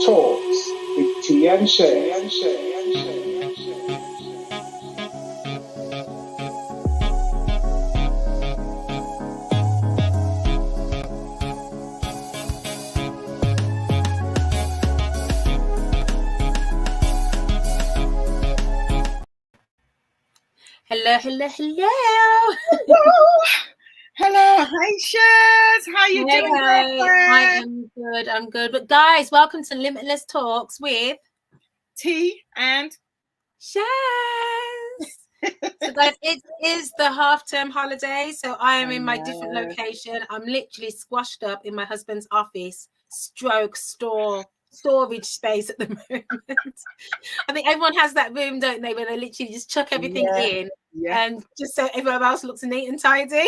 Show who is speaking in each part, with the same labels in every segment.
Speaker 1: Talks with T and Shez.
Speaker 2: Hello.
Speaker 3: Hello, hi Shez. How you doing,
Speaker 2: girlfriend? I'm good. But guys, welcome to Limitless Talks with
Speaker 3: T and
Speaker 2: Shez. So guys, it is the half-term holiday, so I am in my different location. I'm literally squashed up in my husband's office, storage space at the moment. I think everyone has that room, don't they, where they literally just chuck everything in and just so everyone else looks neat and tidy.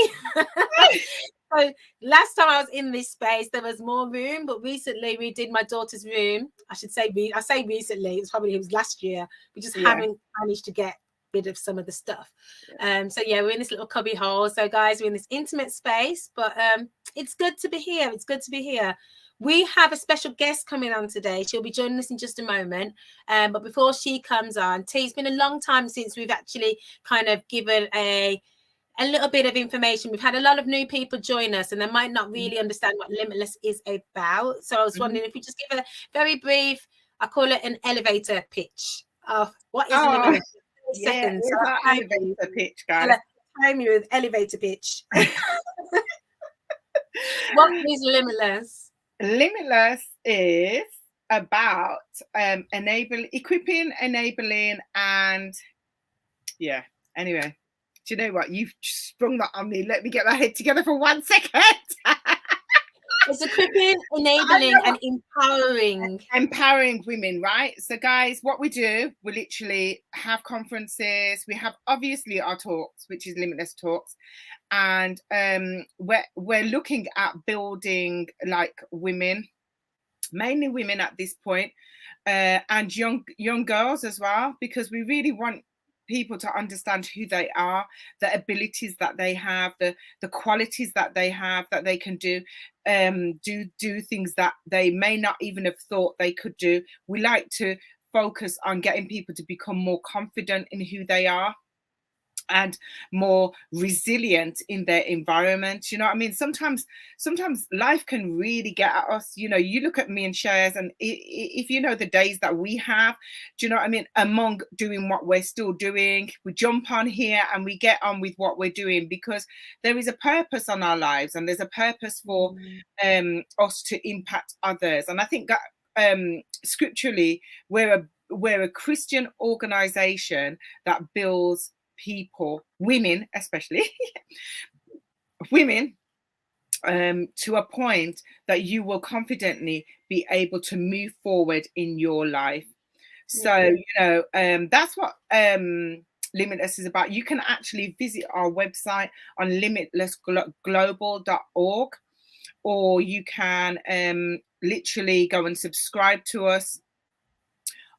Speaker 2: So last time I was in this space, there was more room, but recently we did my daughter's room. I say recently, it was last year. We just haven't managed to get rid of some of the stuff. So we're in this little cubby hole. So guys, we're in this intimate space, but it's good to be here. We have a special guest coming on today. She'll be joining us in just a moment. But before she comes on, T, it's been a long time since we've actually kind of given a little bit of information. We've had a lot of new people join us and they might not really understand what Limitless is about. So I was wondering if we just give a very brief, I call it an elevator pitch of what is Limitless.
Speaker 3: Seconds. So elevator pitch, guys.
Speaker 2: Time you with elevator pitch. What is Limitless?
Speaker 3: Limitless is about equipping, enabling, and anyway. Do you know what? You've sprung that on me. Let me get my head together for 1 second.
Speaker 2: It's equipping, enabling, and empowering.
Speaker 3: Empowering women, right? So, guys, what we do, we literally have conferences. We have obviously our talks, which is Limitless Talks, and we're looking at building like women, mainly women at this point, and young girls as well, because we really want people to understand who they are, the abilities that they have, the qualities that they have, that they can do things that they may not even have thought they could do. We like to focus on getting people to become more confident in who they are and more resilient in their environment. You know what I mean? Sometimes life can really get at us. You know, you look at me and Shez, and if you know the days that we have, do you know what I mean? Among doing what we're still doing, we jump on here and we get on with what we're doing because there is a purpose on our lives and there's a purpose for us to impact others. And I think that scripturally, we're a Christian organization that builds people, women especially, women, to a point that you will confidently be able to move forward in your life. So, that's what Limitless is about. You can actually visit our website on limitlessglobal.org, or you can literally go and subscribe to us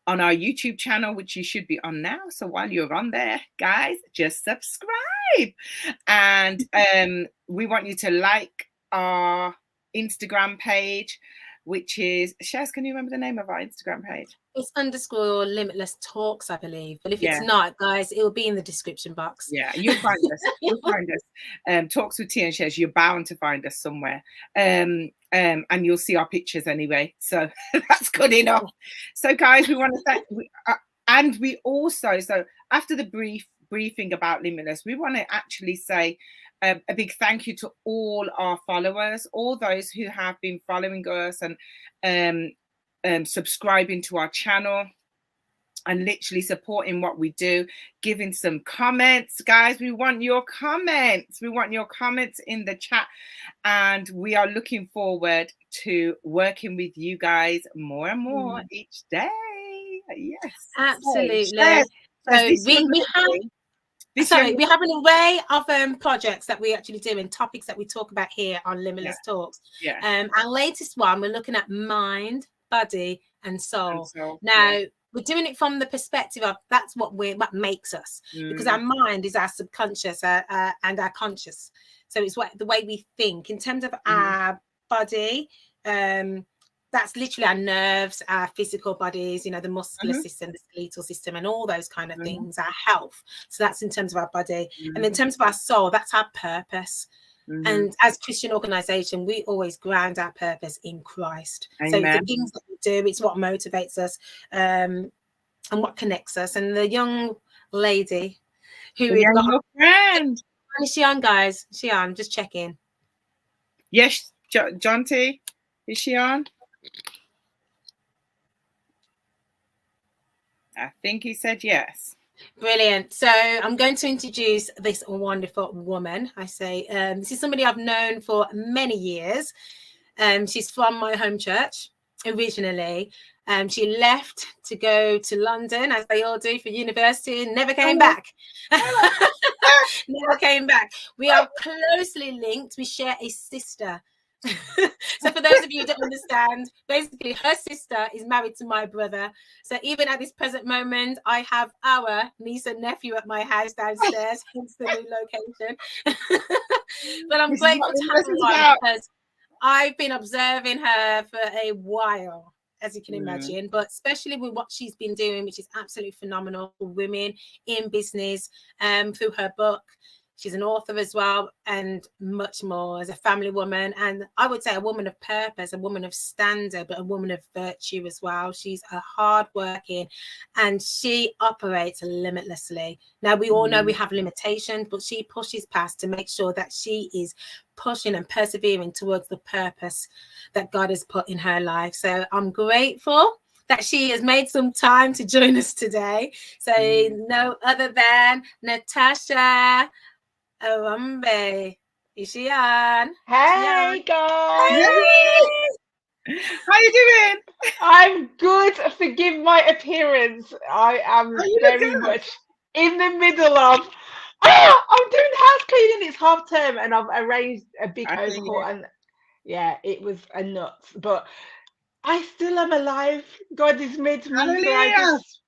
Speaker 3: on our YouTube channel, which you should be on now. So while you're on there, guys, just subscribe. And we want you to like our Instagram page, which is, Shez, can you remember the name of our Instagram page?
Speaker 2: It's _Limitless Talks, I believe. But if it's not, guys, it will be in the description box.
Speaker 3: Yeah, you'll find us. You'll find us. Talks with T and Shez, you're bound to find us somewhere. And you'll see our pictures anyway. So that's good enough. So, guys, we want to thank, and we also, so after the briefing about Limitless, we want to actually say a big thank you to all our followers, all those who have been following us and subscribing to our channel and literally supporting what we do, giving some comments. Guys, we want your comments. We want your comments in the chat. And we are looking forward to working with you guys more and more each day. Yes.
Speaker 2: Absolutely. So we have an array of projects that we actually do and topics that we talk about here on Limitless Talks. Our latest one, we're looking at mind, body, and soul. Now, we're doing it from the perspective of that's what makes us, because our mind is our subconscious and our conscious. So it's the way we think. In terms of our body, that's literally our nerves, our physical bodies, the muscular system, the skeletal system, and all those kind of things, our health. So that's in terms of our body. And in terms of our soul, that's our purpose. And as Christian organization, we always ground our purpose in Christ. So the things that we do, it's what motivates us and what connects us. And the young lady who we've got,
Speaker 3: your friend.
Speaker 2: Is she on, guys? Is she on? Just checking.
Speaker 3: Yes, John T. Is she on? I think he said yes.
Speaker 2: Brilliant. So I'm going to introduce this wonderful woman. I say this is somebody I've known for many years. She's from my home church originally. She left to go to London, as they all do, for university, and never came back. Never came back. We are closely linked. We share a sister. So for those of you who don't understand, basically her sister is married to my brother. So even at this present moment, I have our niece and nephew at my house downstairs, hence the new location. But I'm grateful to have her because I've been observing her for a while, as you can imagine, but especially with what she's been doing, which is absolutely phenomenal for women in business, through her book. She's an author as well, and much more, as a family woman. And I would say a woman of purpose, a woman of standard, but a woman of virtue as well. She's a hardworking, and she operates limitlessly. Now, we all know we have limitations, but she pushes past to make sure that she is pushing and persevering towards the purpose that God has put in her life. So I'm grateful that she has made some time to join us today. So no other than Natasha. Rumbie. Is she on?
Speaker 1: Hey, guys.
Speaker 3: Hey. How you doing?
Speaker 1: I'm good. Forgive my appearance. I am very much in the middle of I'm doing house cleaning. It's half term and I've arranged a big overhaul, and yeah, it was a nuts, but I still am alive. God has made me. So I just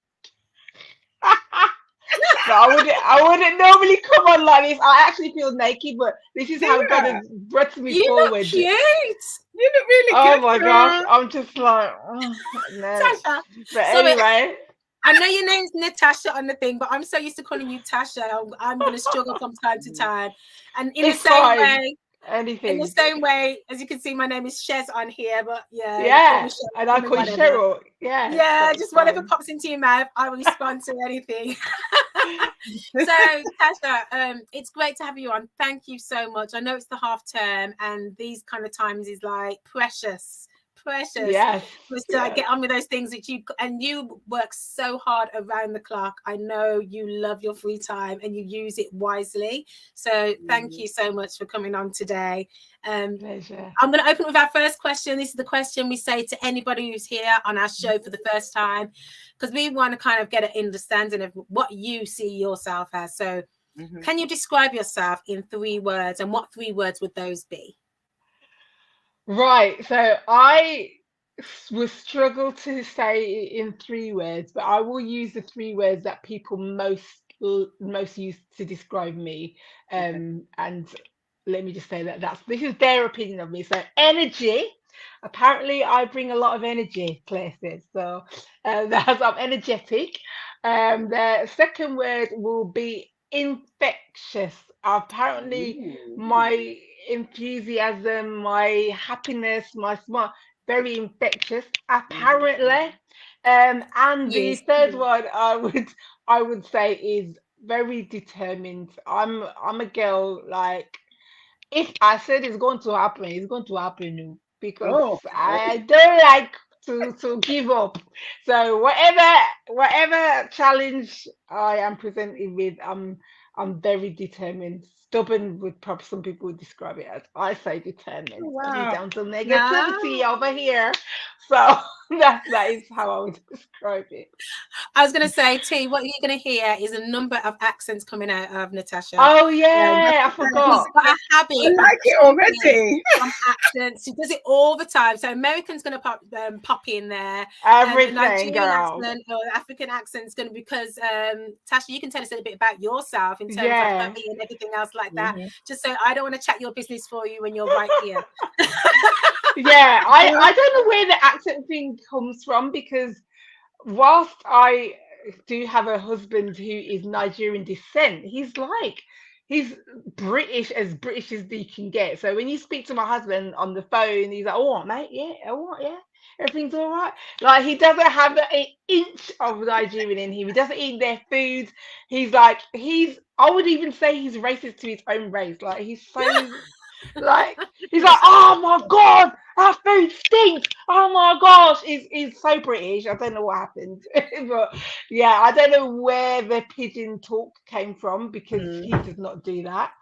Speaker 1: but I wouldn't normally come on like this. I actually feel naked, but this is how God has brought me forward.
Speaker 2: You look cute.
Speaker 3: You look really good.
Speaker 1: Oh my gosh, I'm just like, oh, no.
Speaker 2: Tasha.
Speaker 1: But anyway.
Speaker 2: I know your name's Natasha on the thing, but I'm so used to calling you Tasha. I'm going to struggle from time to time. And in the same way, in the same way, as you can see, my name is Shez on here, but
Speaker 1: yeah, and I call you Cheryl.
Speaker 2: Yeah, just whatever pops into your mouth, I will respond to anything. So, Tasha, it's great to have you on. Thank you so much. I know it's the half term, and these kind of times is like precious. Yes, just to get on with those things that you work so hard around the clock. I know you love your free time and you use it wisely. So thank you so much for coming on today.
Speaker 1: Pleasure.
Speaker 2: I'm going to open with our first question. This is the question we say to anybody who's here on our show for the first time, because we want to kind of get an understanding of what you see yourself as. So can you describe yourself in 3 words, and what 3 words would those be?
Speaker 1: Right, so I will struggle to say in 3 words, but I will use the 3 words that people most use to describe me. And let me just say that this is their opinion of me. So energy. Apparently, I bring a lot of energy places, so that's I'm energetic. The second word will be infectious. Apparently, my enthusiasm, my happiness, my smile, very infectious. Apparently, and the third one I would say is very determined. I'm a girl, like, if I said it's going to happen, it's going to happen, because I don't like to give up. So whatever challenge I am presented with, I'm very determined. Stubborn would probably some people would describe it as. I say determined. Put it down to negativity over here. So That is how I would describe it.
Speaker 2: I was going to say, T, what you're going to hear is a number of accents coming out of Natasha.
Speaker 1: Oh yeah, I forgot.
Speaker 2: She's got a habit.
Speaker 3: I like it already.
Speaker 2: From accents, she does it all the time. So American's going to pop in there.
Speaker 1: Everything,
Speaker 2: Nigerian
Speaker 1: girl.
Speaker 2: accent or African accent's going to, because Tasha, you can tell us a little bit about yourself in terms of hubby and everything else like that. Just so I don't want to chat your business for you when you're right here.
Speaker 1: Yeah, I don't know where the accent thing comes from, because whilst I do have a husband who is Nigerian descent, he's British as they can get. So when you speak to my husband on the phone, he's like, "Oh, mate, yeah, oh, yeah, everything's all right." Like, he doesn't have an inch of Nigerian in him. He doesn't eat their food. I would even say he's racist to his own race. Like, he's so like, he's like, "Oh my God, our food stinks. Oh my gosh." He's so British. I don't know what happened. But yeah, I don't know where the pigeon talk came from, because he does not do that.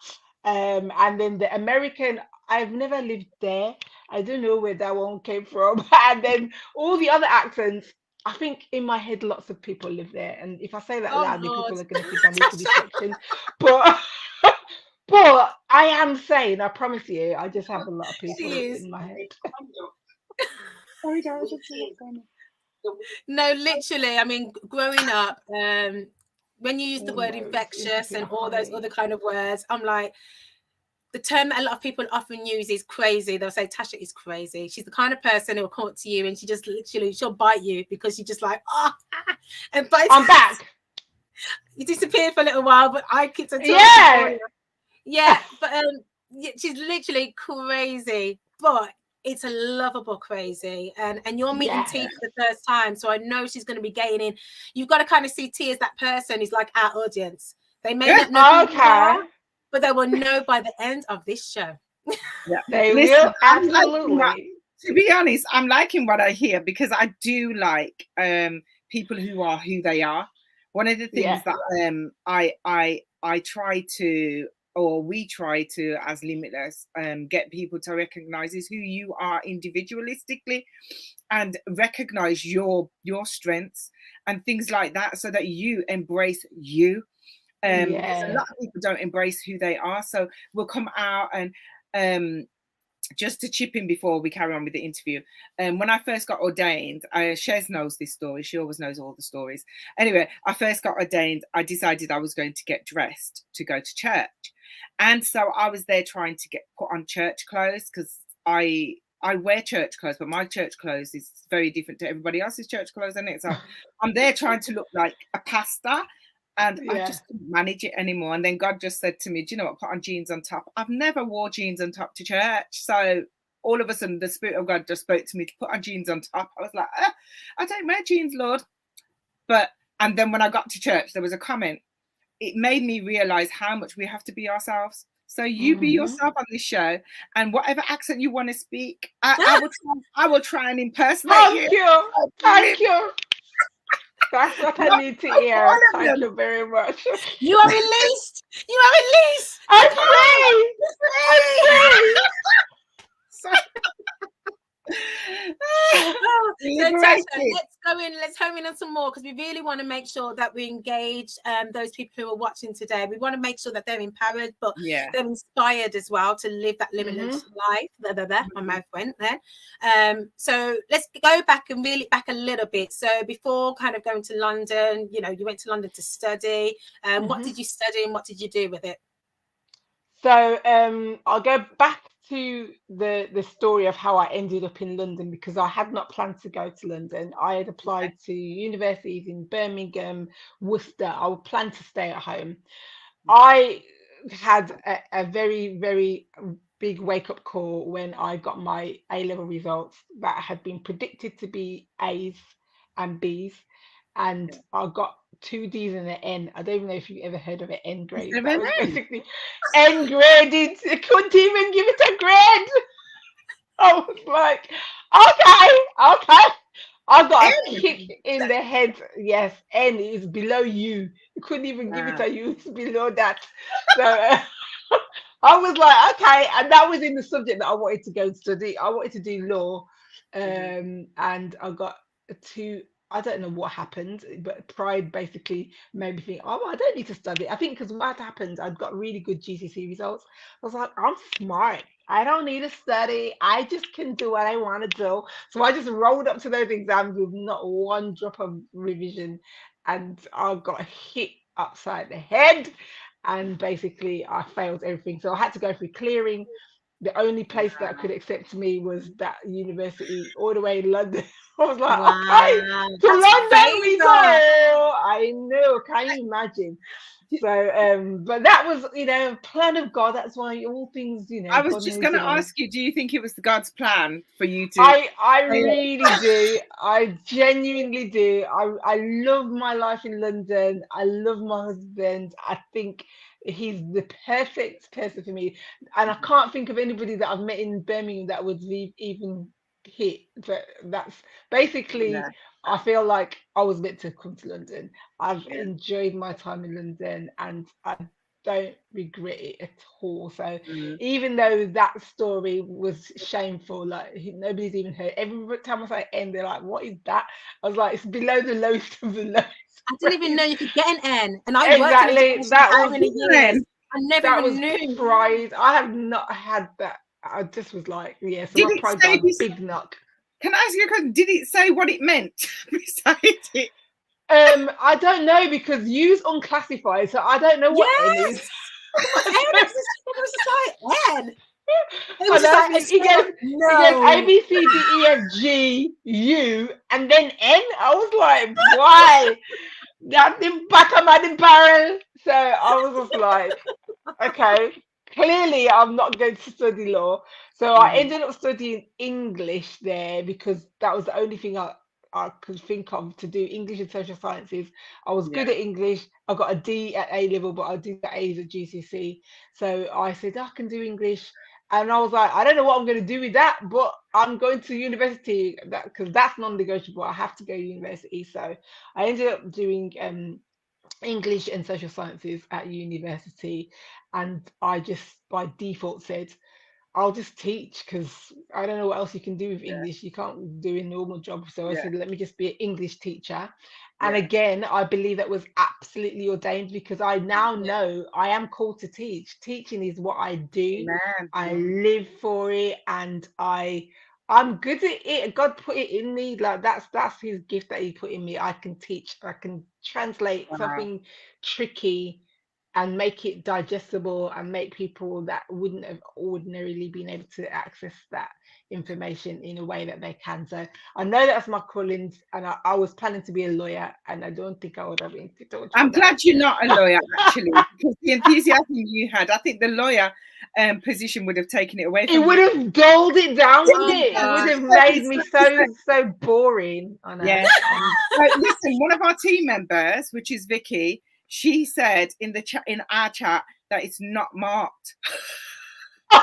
Speaker 1: And then the American, I've never lived there. I don't know where that one came from. And then all the other accents, I think in my head lots of people live there. And if I say that loudly, people are going to think I need to be sectioned. But I am saying, I promise you, I just have a lot of people in my head. Sorry, guys.
Speaker 2: No, literally. I mean, growing up, when you use the word infectious and all those other kind of words, I'm like, the term that a lot of people often use is crazy. They'll say, Tasha is crazy. She's the kind of person who will come up to you and she just literally, she'll bite you because she's just like, and I'm
Speaker 1: back.
Speaker 2: You disappeared for a little while, but I keep on
Speaker 1: talking.
Speaker 2: Yeah, but she's literally crazy, but it's a lovable crazy. And you're meeting T for the first time, so I know she's going to be gaining. You've got to kind of see T as that person who's like our audience. They may not know who they are, but they will know by the end of this show.
Speaker 3: Yeah,
Speaker 1: they will, absolutely.
Speaker 3: To be honest, I'm liking what I hear, because I do like people who are who they are. One of the things that I try to, or we try to, as Limitless, get people to recognize is who you are individualistically, and recognize your strengths and things like that, so that you embrace you. Because a lot of people don't embrace who they are. So we'll come out and just to chip in before we carry on with the interview. When I first got ordained, Shez knows this story. She always knows all the stories. Anyway, I first got ordained. I decided I was going to get dressed to go to church. And so I was there trying to get put on church clothes, because I wear church clothes, but my church clothes is very different to everybody else's church clothes, isn't it? So I'm there trying to look like a pastor. And I just couldn't manage it anymore. And then God just said to me, "Do you know what? Put on jeans on top." I've never wore jeans on top to church. So all of a sudden, the Spirit of God just spoke to me to put on jeans on top. I was like, I don't wear jeans, Lord. And then when I got to church, there was a comment. It made me realize how much we have to be ourselves. So you be yourself on this show, and whatever accent you want to speak, I will try and impersonate you.
Speaker 1: Thank you. That's what I need to hear. Thank you very much.
Speaker 2: You are released. You are released.
Speaker 1: I'm free.
Speaker 2: Natasha, let's home in on some more, because we really want to make sure that we engage those people who are watching today. We want to make sure that they're empowered, but they're inspired as well to live that limitless life. My mouth went then. So let's go back and reel it back a little bit. So before kind of going to London, you went to London to study. What did you study and what did you do with it?
Speaker 1: So I'll go back to the story of how I ended up in London, because I had not planned to go to London. I had applied to universities in Birmingham, Worcester. I would plan to stay at home. I had a very, very big wake-up call when I got my A-level results that had been predicted to be A's and B's, and I got 2 D's and an N. I don't even know if you've ever heard of an N grade. That was basically N graded. I couldn't even give it a grade. I was like, okay. I got a kick in the head. Yes, N is below U. You couldn't even give it a U. It's below that. So I was like, okay. And that was in the subject that I wanted to go and study. I wanted to do law. and I got two. I don't know what happened, but pride basically made me think, oh, I don't need to study. I think because what happened, I'd got really good GCSE results. I was like, I'm smart. I don't need to study. I just can do what I want to do. So I just rolled up to those exams with not one drop of revision, and I got hit upside the head, and basically I failed everything. So I had to go through clearing. The only place that could accept me was that university all the way in London. I was like, okay,
Speaker 2: Wow,
Speaker 1: to
Speaker 2: that's
Speaker 1: London we
Speaker 2: crazy.
Speaker 1: go. I know, can you imagine? So, but that was, plan of God. That's why all things,
Speaker 3: I was
Speaker 1: God
Speaker 3: just
Speaker 1: knows
Speaker 3: going to
Speaker 1: it all.
Speaker 3: ask you, do you think it was God's plan for you to?
Speaker 1: I really do. I genuinely do. I love my life in London. I love my husband. I think he's the perfect person for me. And I can't think of anybody that I've met in Birmingham that would even hit. But that's basically,
Speaker 3: Yeah,
Speaker 1: I feel like I was meant to come to London. I've
Speaker 3: yeah.
Speaker 1: enjoyed my time in London, and I don't regret it at all. So
Speaker 3: Mm.
Speaker 1: even though that story was shameful, like nobody's even heard. Every time I say N, they're like, "What is that?" I was like, "It's below the lowest of the lowest."
Speaker 2: I didn't even know you could get an N, and I worked in
Speaker 1: Exactly.
Speaker 2: education
Speaker 1: That
Speaker 2: for how
Speaker 1: was
Speaker 2: many years? I never
Speaker 1: that
Speaker 2: even
Speaker 1: was
Speaker 2: knew.
Speaker 1: pride. I have not had that. I just was like, yeah. So
Speaker 3: Did
Speaker 1: my
Speaker 3: it
Speaker 1: pride
Speaker 3: say
Speaker 1: got a
Speaker 3: this?
Speaker 1: big knock.
Speaker 3: Can I ask you a question? Did it say what it meant beside it?
Speaker 1: I don't know because U's unclassified, so I don't know what N is.
Speaker 2: Yes, it was just like N. It was
Speaker 1: And
Speaker 2: just
Speaker 1: that's
Speaker 2: like a
Speaker 1: it. He gave A,
Speaker 2: no.
Speaker 1: B, C, D, E, F, G, U, and then N. I was like, why? That's in back of my barrel. So I was just like, okay, clearly I'm not going to study law. So I
Speaker 3: Mhm.
Speaker 1: ended up studying English there because that was the only thing I could think of to do, English and social sciences. I was
Speaker 3: Yeah,
Speaker 1: good at English. I got a D at A level, but I did get A's at GCSE. So I said, I can do English. And I was like, I don't know what I'm going to do with that, but I'm going to university because that's non-negotiable. I have to go to university. So I ended up doing English and social sciences at university, and I just by default said I'll just teach because I don't know what else you can do with
Speaker 3: yeah,
Speaker 1: English. You can't do a normal job. So I
Speaker 3: yeah,
Speaker 1: said, let me just be an English teacher. And
Speaker 3: yeah.
Speaker 1: again, I believe that was absolutely ordained because I now
Speaker 2: Yeah.
Speaker 1: know I am called to teach. Teaching is what I do.
Speaker 3: Amen.
Speaker 1: I live for it, and I'm good at it. God put it in me. Like that's his gift that he put in me. I can teach. I can translate
Speaker 3: Wow.
Speaker 1: something tricky and make it digestible and make people that wouldn't have ordinarily been able to access that information in a way that they can. So I know that's my callings, and I was planning to be a lawyer, and I don't think I would have indulged
Speaker 3: I'm
Speaker 1: for that.
Speaker 3: glad you're not a lawyer, actually, because the enthusiasm you had, I think the lawyer position would have taken it away
Speaker 1: It
Speaker 3: from
Speaker 1: would
Speaker 3: you.
Speaker 1: have dulled it down, wouldn't
Speaker 2: Oh
Speaker 1: it? It would
Speaker 2: gosh.
Speaker 1: have made me so boring. I
Speaker 3: Yeah.
Speaker 1: know.
Speaker 3: Listen, one of our team members, which is Vicky, she said in the chat, in our chat, that it's not marked. And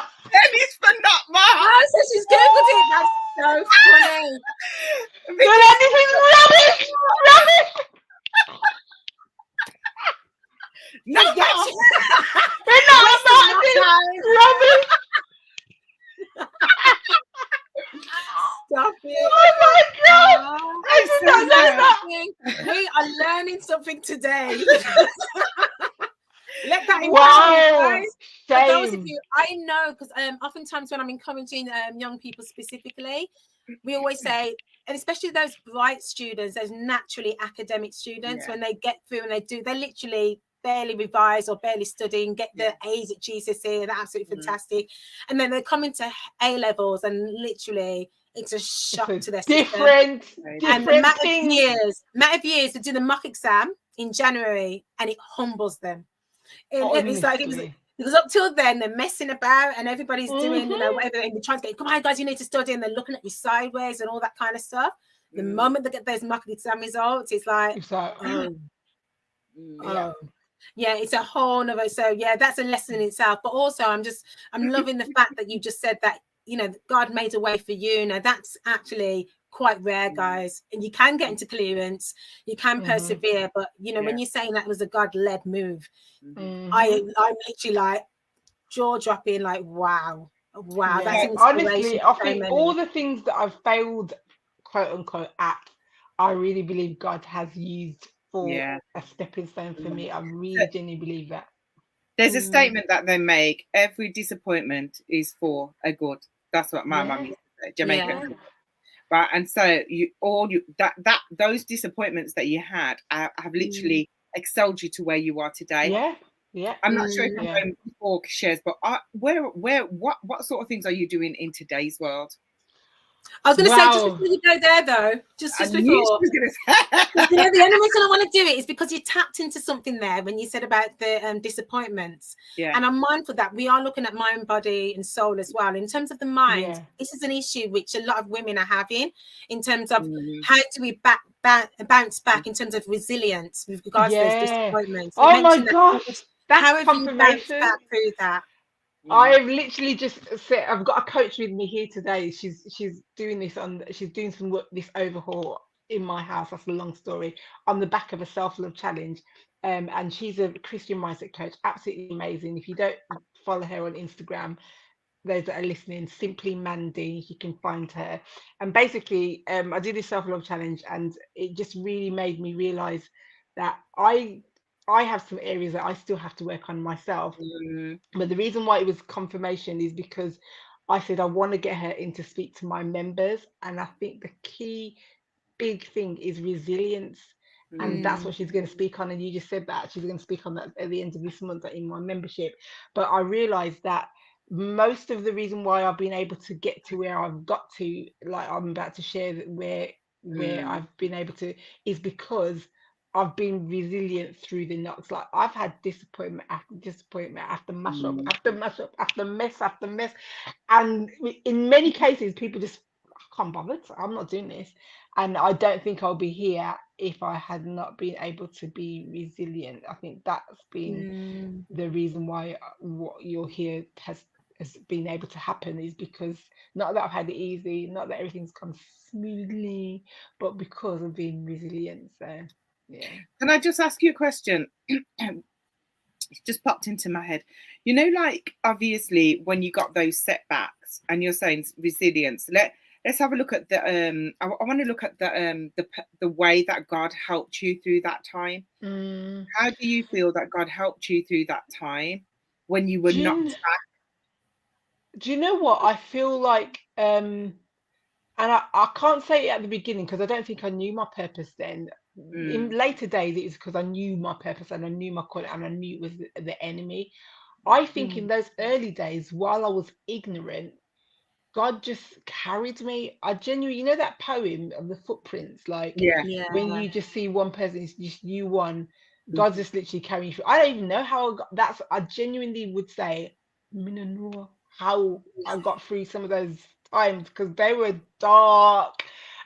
Speaker 3: it's for not marked.
Speaker 2: Oh, so she's googled it. That's so funny.
Speaker 1: But anything's rubbish, rubbish.
Speaker 3: Not
Speaker 2: So yes,
Speaker 3: marked.
Speaker 1: They're not
Speaker 2: wasting
Speaker 1: about
Speaker 2: your
Speaker 1: this
Speaker 2: time.
Speaker 1: rubbish.
Speaker 2: Stop it.
Speaker 1: Oh my god!
Speaker 2: Oh,
Speaker 1: I did not know that.
Speaker 2: we are learning something today. Let that impress you
Speaker 1: Wow,
Speaker 2: guys. For those of
Speaker 1: shame.
Speaker 2: you, I know because oftentimes when I'm encouraging young people specifically, we always say, and especially those bright students, those naturally academic students,
Speaker 3: Yeah.
Speaker 2: when they get through and they literally barely revise or barely study and get the A's at GCSE, and they're absolutely fantastic. And then they come into A levels and literally it's a shock
Speaker 1: It's
Speaker 2: to their
Speaker 1: a
Speaker 2: system. And the
Speaker 1: different thing.
Speaker 2: amount of years to do the mock exam in January, and it humbles them. It's like
Speaker 1: Honestly.
Speaker 2: because up till then they're messing about and everybody's doing,
Speaker 1: Mhm.
Speaker 2: whatever, and they're trying to get, come on, guys, you need to study, and they're looking at you sideways and all that kind of stuff. The moment they get those mock exam results, it's like,
Speaker 1: It's like,
Speaker 2: yeah, it's a whole nother. So yeah, that's a lesson in itself. But also, I'm loving the fact that you just said that, God made a way for you. Now that's actually quite rare, guys. And you can get into clearance, you can persevere, but when you're saying that was a God-led move, I'm literally like jaw dropping, like, wow. Wow,
Speaker 1: Yeah.
Speaker 2: that's an
Speaker 1: Honestly,
Speaker 2: inspiration
Speaker 1: I
Speaker 2: for so
Speaker 1: think all
Speaker 2: many.
Speaker 1: the things that I've failed, quote unquote, at, I really believe God has used for
Speaker 3: Yeah.
Speaker 1: a stepping stone for me. I
Speaker 3: So
Speaker 1: really genuinely believe that.
Speaker 3: there's a statement that they make: every disappointment is for a good. That's what my mum
Speaker 1: Yeah.
Speaker 3: used to say,
Speaker 2: Yeah.
Speaker 3: Jamaican. Right, and so those disappointments that you had have literally excelled you to where you are today.
Speaker 1: Yeah. Yeah.
Speaker 3: I'm not sure if I'm
Speaker 1: Yeah.
Speaker 3: going before Shez, but what sort of things are you doing in today's world?
Speaker 2: I was going to say, just
Speaker 1: Wow.
Speaker 2: before you go there, though, just
Speaker 3: I knew she
Speaker 2: before,
Speaker 3: was going to
Speaker 2: you
Speaker 3: say.
Speaker 2: know, the only reason I want to do it is because you tapped into something there when you said about the disappointments.
Speaker 3: Yeah.
Speaker 2: And I'm mindful that we are looking at mind, body, and soul as well. In terms of the mind,
Speaker 1: Yeah.
Speaker 2: this is an issue which a lot of women are having in terms of how do we bounce back in terms of resilience with regards to those
Speaker 1: Yeah.
Speaker 2: disappointments. You
Speaker 1: Oh my
Speaker 2: mentioned that.
Speaker 1: gosh. That's
Speaker 2: How have you bounced
Speaker 1: confirmation.
Speaker 2: back through that?
Speaker 1: I've literally just said I've got a coach with me here today. She's doing this she's doing some work, this overhaul in my house. That's a long story. On the back of a self-love challenge. And she's a Christian mindset coach, absolutely amazing. If you don't follow her on Instagram, those that are listening, Simply Mandy, you can find her. And basically, I did this self-love challenge, and it just really made me realize that I have some areas that I still have to work on myself. But the reason why it was confirmation is because I said I want to get her in to speak to my members, and I think the key big thing is resilience. And that's what she's going to speak on. And you just said that she's going to speak on that at the end of this month in my membership. But I realized that most of the reason why I've been able to get to where I've got to, like I'm about to share, where I've been able to, is because I've been resilient through the knocks. Like I've had disappointment after disappointment after mash up after mash up after mess. And in many cases, people just, I can't bother. I'm not doing this. And I don't think I'll be here if I had not been able to be resilient. I think that's been the reason why what you're here has been able to happen, is because not that I've had it easy, not that everything's come smoothly, but because of being resilient. So yeah.
Speaker 3: Can I just ask you a question? It just popped into my head. You know, like obviously when you got those setbacks and you're saying resilience, let's have a look at the I want to look at the way that God helped you through that time. How do you feel that God helped you through that time when you were knocked back?
Speaker 1: Do you know what I feel like? And I can't say it at the beginning because I don't think I knew my purpose then. In later days, it was because I knew my purpose and I knew my calling and I knew it was the enemy. I think in those early days, while I was ignorant, God just carried me. I genuinely, you know, that poem of the footprints, like
Speaker 3: Yeah.
Speaker 1: when you just see one person, it's just you one. God's just literally carrying you through. I don't even know how I got that's. I genuinely would say, "Me no know how I got through some of those times because they were dark."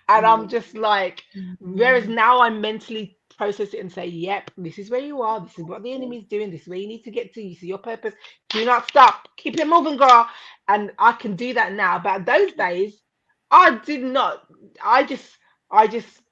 Speaker 1: And I'm just like, whereas now I mentally process it and say, yep, this is where you are. This is what the enemy's doing. This is where you need to get to. You see your purpose. Do not stop. Keep it moving, girl. And I can do that now. But those days, I did not. I just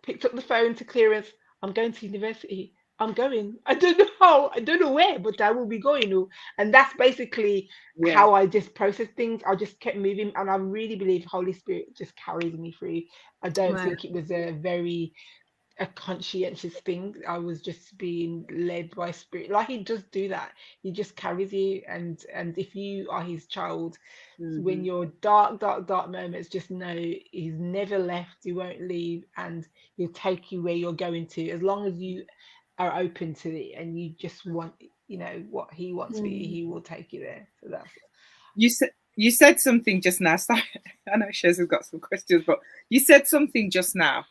Speaker 1: picked up the phone to clearance. I'm going to university. I'm going. I don't know how. I don't know where, but I will be going. And that's basically how I just process things. I just kept moving, and I really believe Holy Spirit just carries me through. I don't think it was a conscientious thing. I was just being led by spirit. Like he does do that. He just carries you, and if you are his child, when you're dark moments, just know he's never left. He won't leave, and he'll take you where you're going to, as long as you are open to it and you just want, what he wants for you. He will take you there. So that's
Speaker 3: you said something just now. Sorry, I know Shez has got some questions, but you said something just now.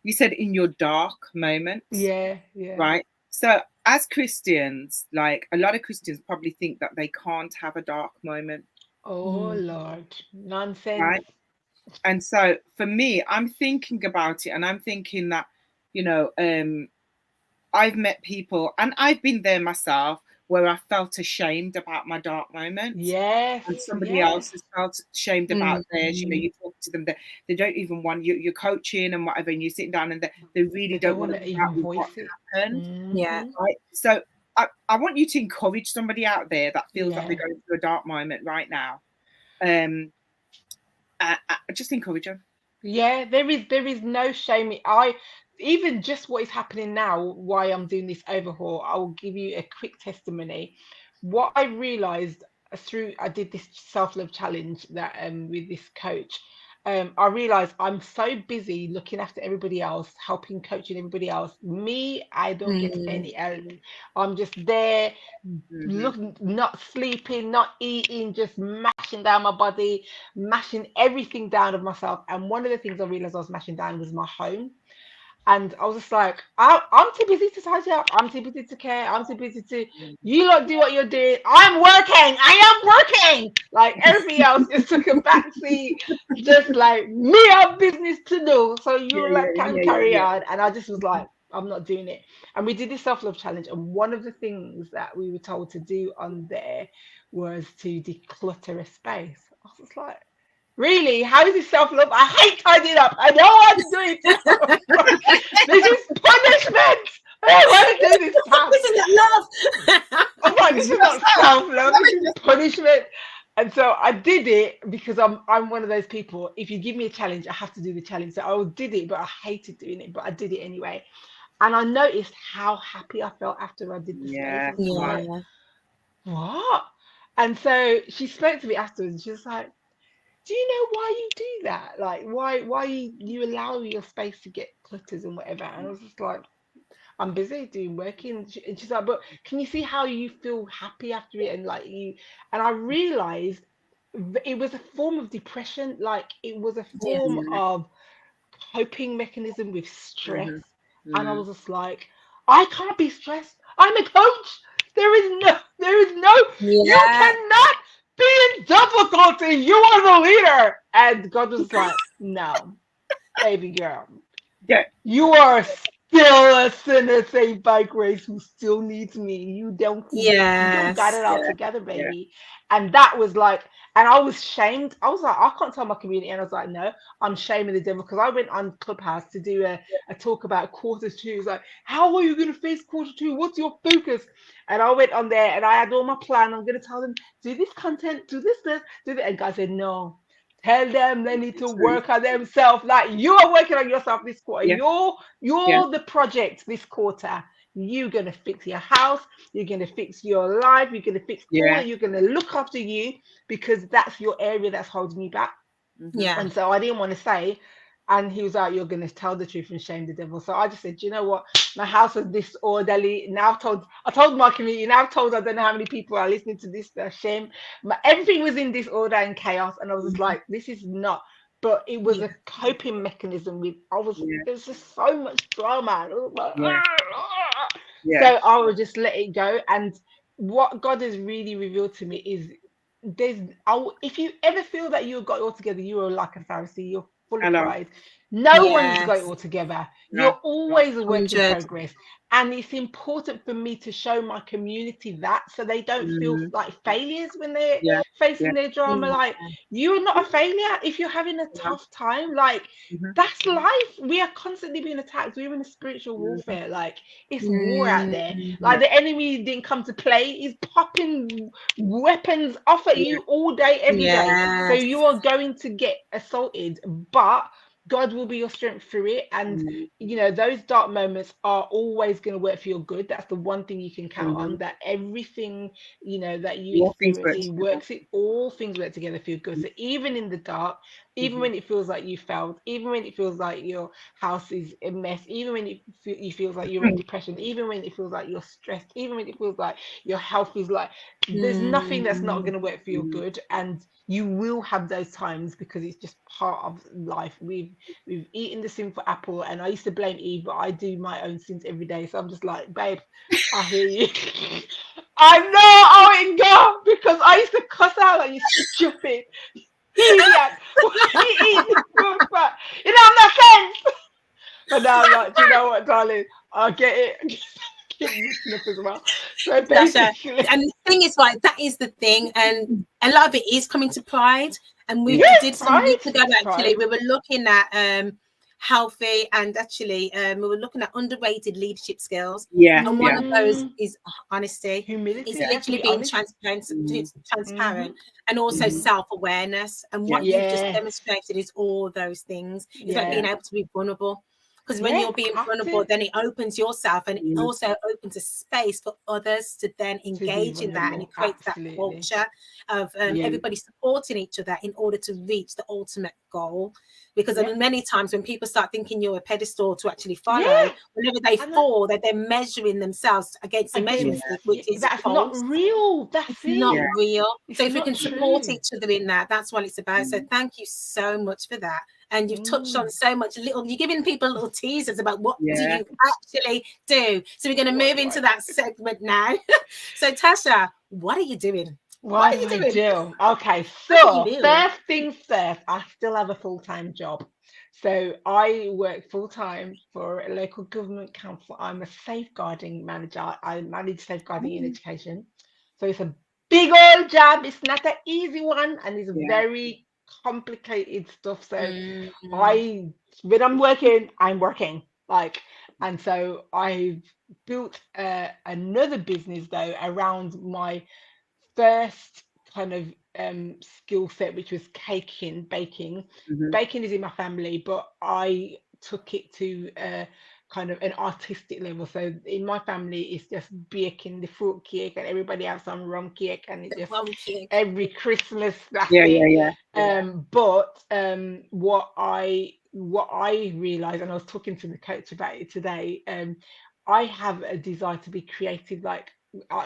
Speaker 3: You said in your dark moments.
Speaker 1: Yeah.
Speaker 3: Right. So as Christians, like a lot of Christians probably think that they can't have a dark moment.
Speaker 1: Oh Lord, nonsense.
Speaker 3: Right. And so for me, I'm thinking about it and I'm thinking that, I've met people and I've been there myself where I felt ashamed about my dark moments.
Speaker 1: Yes.
Speaker 3: And somebody else has felt ashamed about theirs. You talk to them, they don't even want you. You're coaching and whatever, and you're sitting down and they really don't want to
Speaker 1: even voice it.
Speaker 3: Happened.
Speaker 2: Yeah.
Speaker 3: Right. So I want you to encourage somebody out there that feels that they're going through a dark moment right now. just encourage them.
Speaker 1: Yeah, there is no shame. I even just what is happening now, why I'm doing this overhaul, I will give you a quick testimony. What I realized through I did this self-love challenge that with this coach. I realized I'm so busy looking after everybody else, helping coaching everybody else. Me, I don't get any help. I'm just there, looking, not sleeping, not eating, just mashing down my body, mashing everything down of myself. And one of the things I realized I was mashing down was my home. And I was just like, I'm too busy to tidy up. I'm too busy to care. I'm too busy to, you lot do what you're doing. I'm working. I am working. Like everybody else just took a backseat, just like me have business to do. So you can carry on. And I just was like, I'm not doing it. And we did this self-love challenge. And one of the things that we were told to do on there was to declutter a space. I was just like, really? How is it self-love? I hate tidying up. I don't want to do it. This is punishment. I don't want to do this task.
Speaker 2: This isn't love.
Speaker 1: I'm like, this is not self-love. This is punishment. And so I did it because I'm one of those people. If you give me a challenge, I have to do the challenge. So I did it, but I hated doing it. But I did it anyway. And I noticed how happy I felt after I did the space. Like, what? And so she spoke to me afterwards. She was like, do you know why you do that? Like, why you allow your space to get clutters and whatever? And I was just like, I'm busy doing working. And she's like, but can you see how you feel happy after it? And like you, and I realized it was a form of depression. Like it was a form of coping mechanism with stress. And I was just like, I can't be stressed. I'm a coach. There is no, you cannot be in difficulty. You are the leader. And God was like, no, baby girl. You are still a sinner saved by grace who still needs me. You don't got it all together, baby. And that was like, and I was shamed. I was like, I can't tell my community. And I was like, no, I'm shaming the devil. Because I went on Clubhouse to do a talk about quarter two. It's like, how are you going to face quarter two? What's your focus? And I went on there and I had all my plan. I'm going to tell them, do this content, do this, do that. And God said, no. Tell them they need to work on themselves. Like you are working on yourself this quarter. You're the project this quarter. You're gonna fix your house. You're gonna fix your life. You're gonna fix you're gonna look after you because that's your area that's holding you back. And so I didn't want to say. And he was like, you're going to tell the truth and shame the devil. So I just said, you know what? My house is disorderly. Now I told my community, now I've told, I don't know how many people are listening to this, shame. Everything was in disorder and chaos. And I was just like, this is not, but it was a coping mechanism with, there was just so much drama. So I would just let it go. And what God has really revealed to me is if you ever feel that you've got it all together, you are like a Pharisee, you're full of pride. No one's got it all together. You're always a work in progress. And it's important for me to show my community that so they don't feel like failures when they're facing their drama. Like, you're not a failure if you're having a tough time. Like, that's life. We are constantly being attacked. We're in a spiritual warfare. Like, it's war out there. Like, the enemy didn't come to play. He's popping weapons off at you all day, every day. So you are going to get assaulted. But God will be your strength through it. And, you know, those dark moments are always going to work for your good. That's the one thing you can count on, that everything, you know, that you experience, he works it, all things work together for your good. So even in the dark, even when it feels like you failed, even when it feels like your house is a mess, even when you feel like you're in depression, even when it feels like you're stressed, even when it feels like your health is like, there's nothing that's not going to work for your good. And you will have those times because it's just part of life. We've eaten the sinful apple, and I used to blame Eve, but I do my own sins every day. So I'm just like, babe, I hear you. I know how it go because I used to cuss out like, you stupid idiot. You eat this food, but you know I'm not sense. But now I'm like, do you know what, darling? I get it. As well. So basically,
Speaker 2: and the thing is, like, that is the thing, and a lot of it is coming to pride. And we did some weeks ago, actually, we were looking at healthy, and actually we were looking at underrated leadership skills.
Speaker 3: Yeah.
Speaker 2: And one of those is honesty.
Speaker 1: Humility.
Speaker 2: It's
Speaker 1: Yeah.
Speaker 2: literally
Speaker 1: Be
Speaker 2: being
Speaker 1: honest.
Speaker 2: transparent, and also self-awareness. And what you've just demonstrated is all those things. It's about being able to be vulnerable. Because when you're being vulnerable, then it opens yourself, and it also opens a space for others to then engage in that, and it creates that culture of everybody supporting each other in order to reach the ultimate goal. Because many times when people start thinking you're a pedestal to actually follow, whenever they fall, that they're measuring themselves against the measuring stick, which is
Speaker 1: that's
Speaker 2: false.
Speaker 1: not real. That's
Speaker 2: not real.
Speaker 1: It's
Speaker 2: so if we
Speaker 1: not
Speaker 2: can support
Speaker 1: true.
Speaker 2: each other in that, that's what it's about. So thank you so much for that. And you've touched on so much you're giving people little teasers about what do you actually do. So we're going to move into that segment now. So Tasha, what are you doing?
Speaker 1: What do I do? Okay, so first things first, I still have a full-time job. So I work full-time for a local government council. I'm a safeguarding manager. I manage safeguarding in education. So it's a big old job. It's not an easy one, and it's very complicated stuff. So when I'm working, I'm working. And so I've built another business though around my first kind of skill set, which was baking. Baking is in my family, but I took it to kind of an artistic level. So in my family, it's just baking the fruit cake, and everybody else on rum cake, and it just every Christmas that's it. But what I realized, and I was talking to the coach about it today, I have a desire to be creative.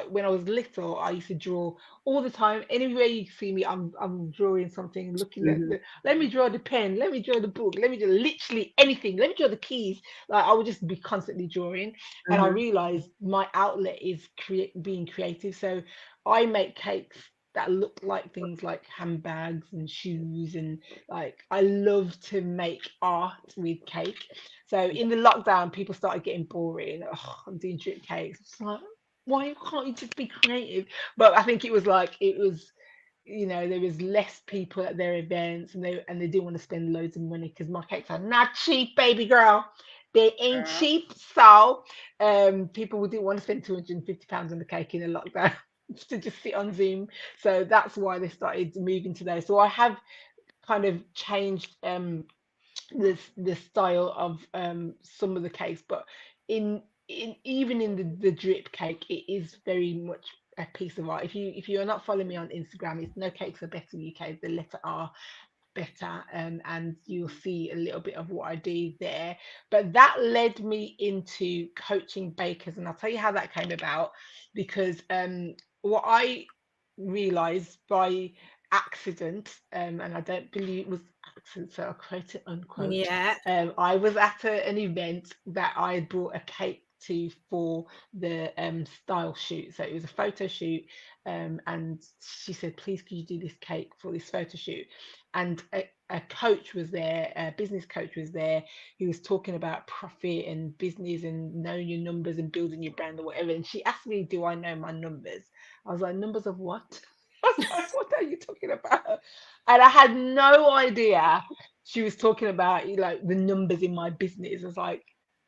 Speaker 1: When I was little, I used to draw all the time. Anywhere you see me, I'm drawing something, looking at let me draw the pen, let me draw the book, let me do literally anything, let me draw the keys. I would just be constantly drawing. And I realized my outlet is being creative. So I make cakes that look like things like handbags and shoes, and I love to make art with cake. So in the lockdown, people started getting boring. I'm doing drip cakes. It's like, why can't you just be creative? But I think it was there was less people at their events, and they didn't want to spend loads of money, because my cakes are not cheap, baby girl. They ain't cheap. So people didn't want to spend £250 on the cake in a lockdown to just sit on Zoom. So that's why they started moving to those. So I have kind of changed the style of some of the cakes, but even in the drip cake, it is very much a piece of art. If you are not following me on Instagram, it's No Cakes Are Better UK, the letter R, better, and you'll see a little bit of what I do there. But that led me into coaching bakers, and I'll tell you how that came about. Because what I realized by accident, and I don't believe it was accident, so I quote it unquote. I was at an event that I had brought a cake to for the style shoot. So it was a photo shoot, and she said, please could you do this cake for this photo shoot? And a coach was there, a business coach was there. He was talking about profit and business and knowing your numbers and building your brand or whatever. And she asked me, do I know my numbers? I was like, numbers of what? I was like, what are you talking about? And I had no idea she was talking about the numbers in my business. I was like,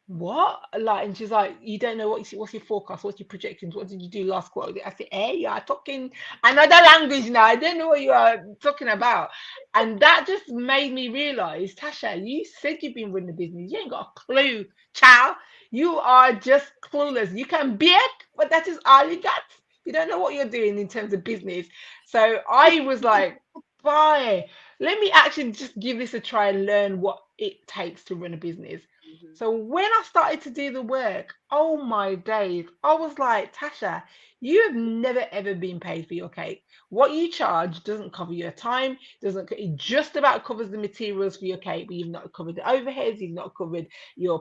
Speaker 1: what? And she's like, you don't know what's your forecast, what's your projections, what did you do last quarter? I said, hey, you are talking another language now. I don't know what you are talking about. And that just made me realize, Tasha, you said you've been running a business. You ain't got a clue, child. You are just clueless. You can bake, but that is all you got. You don't know what you're doing in terms of business. So I was like, bye. Let me actually just give this a try and learn what it takes to run a business. So when I started to do the work, oh my days, I was like, Tasha, you have never ever been paid for your cake. What you charge doesn't cover your time, it just about covers the materials for your cake, but you've not covered the overheads, you've not covered you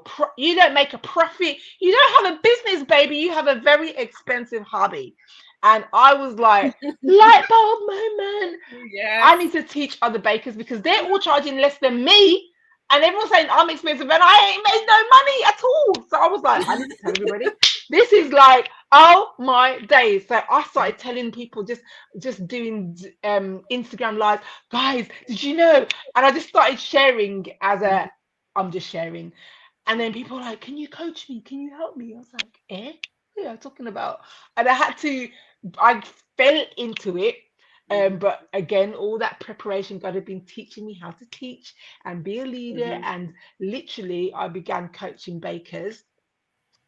Speaker 1: don't make a profit, you don't have a business, baby, you have a very expensive hobby. And I was like, light bulb moment. I need to teach other bakers, because they're all charging less than me. And everyone's saying I'm expensive, and I ain't made no money at all. So I was like, I need to tell everybody. This is like, oh my days. So I started telling people, just doing Instagram lives. Guys, did you know? And I just started sharing as a I'm just sharing. And then people are like, can you coach me? Can you help me? I was like, what are you talking about? And I fell into it. But again, all that preparation, God had been teaching me how to teach and be a leader. And literally, I began coaching bakers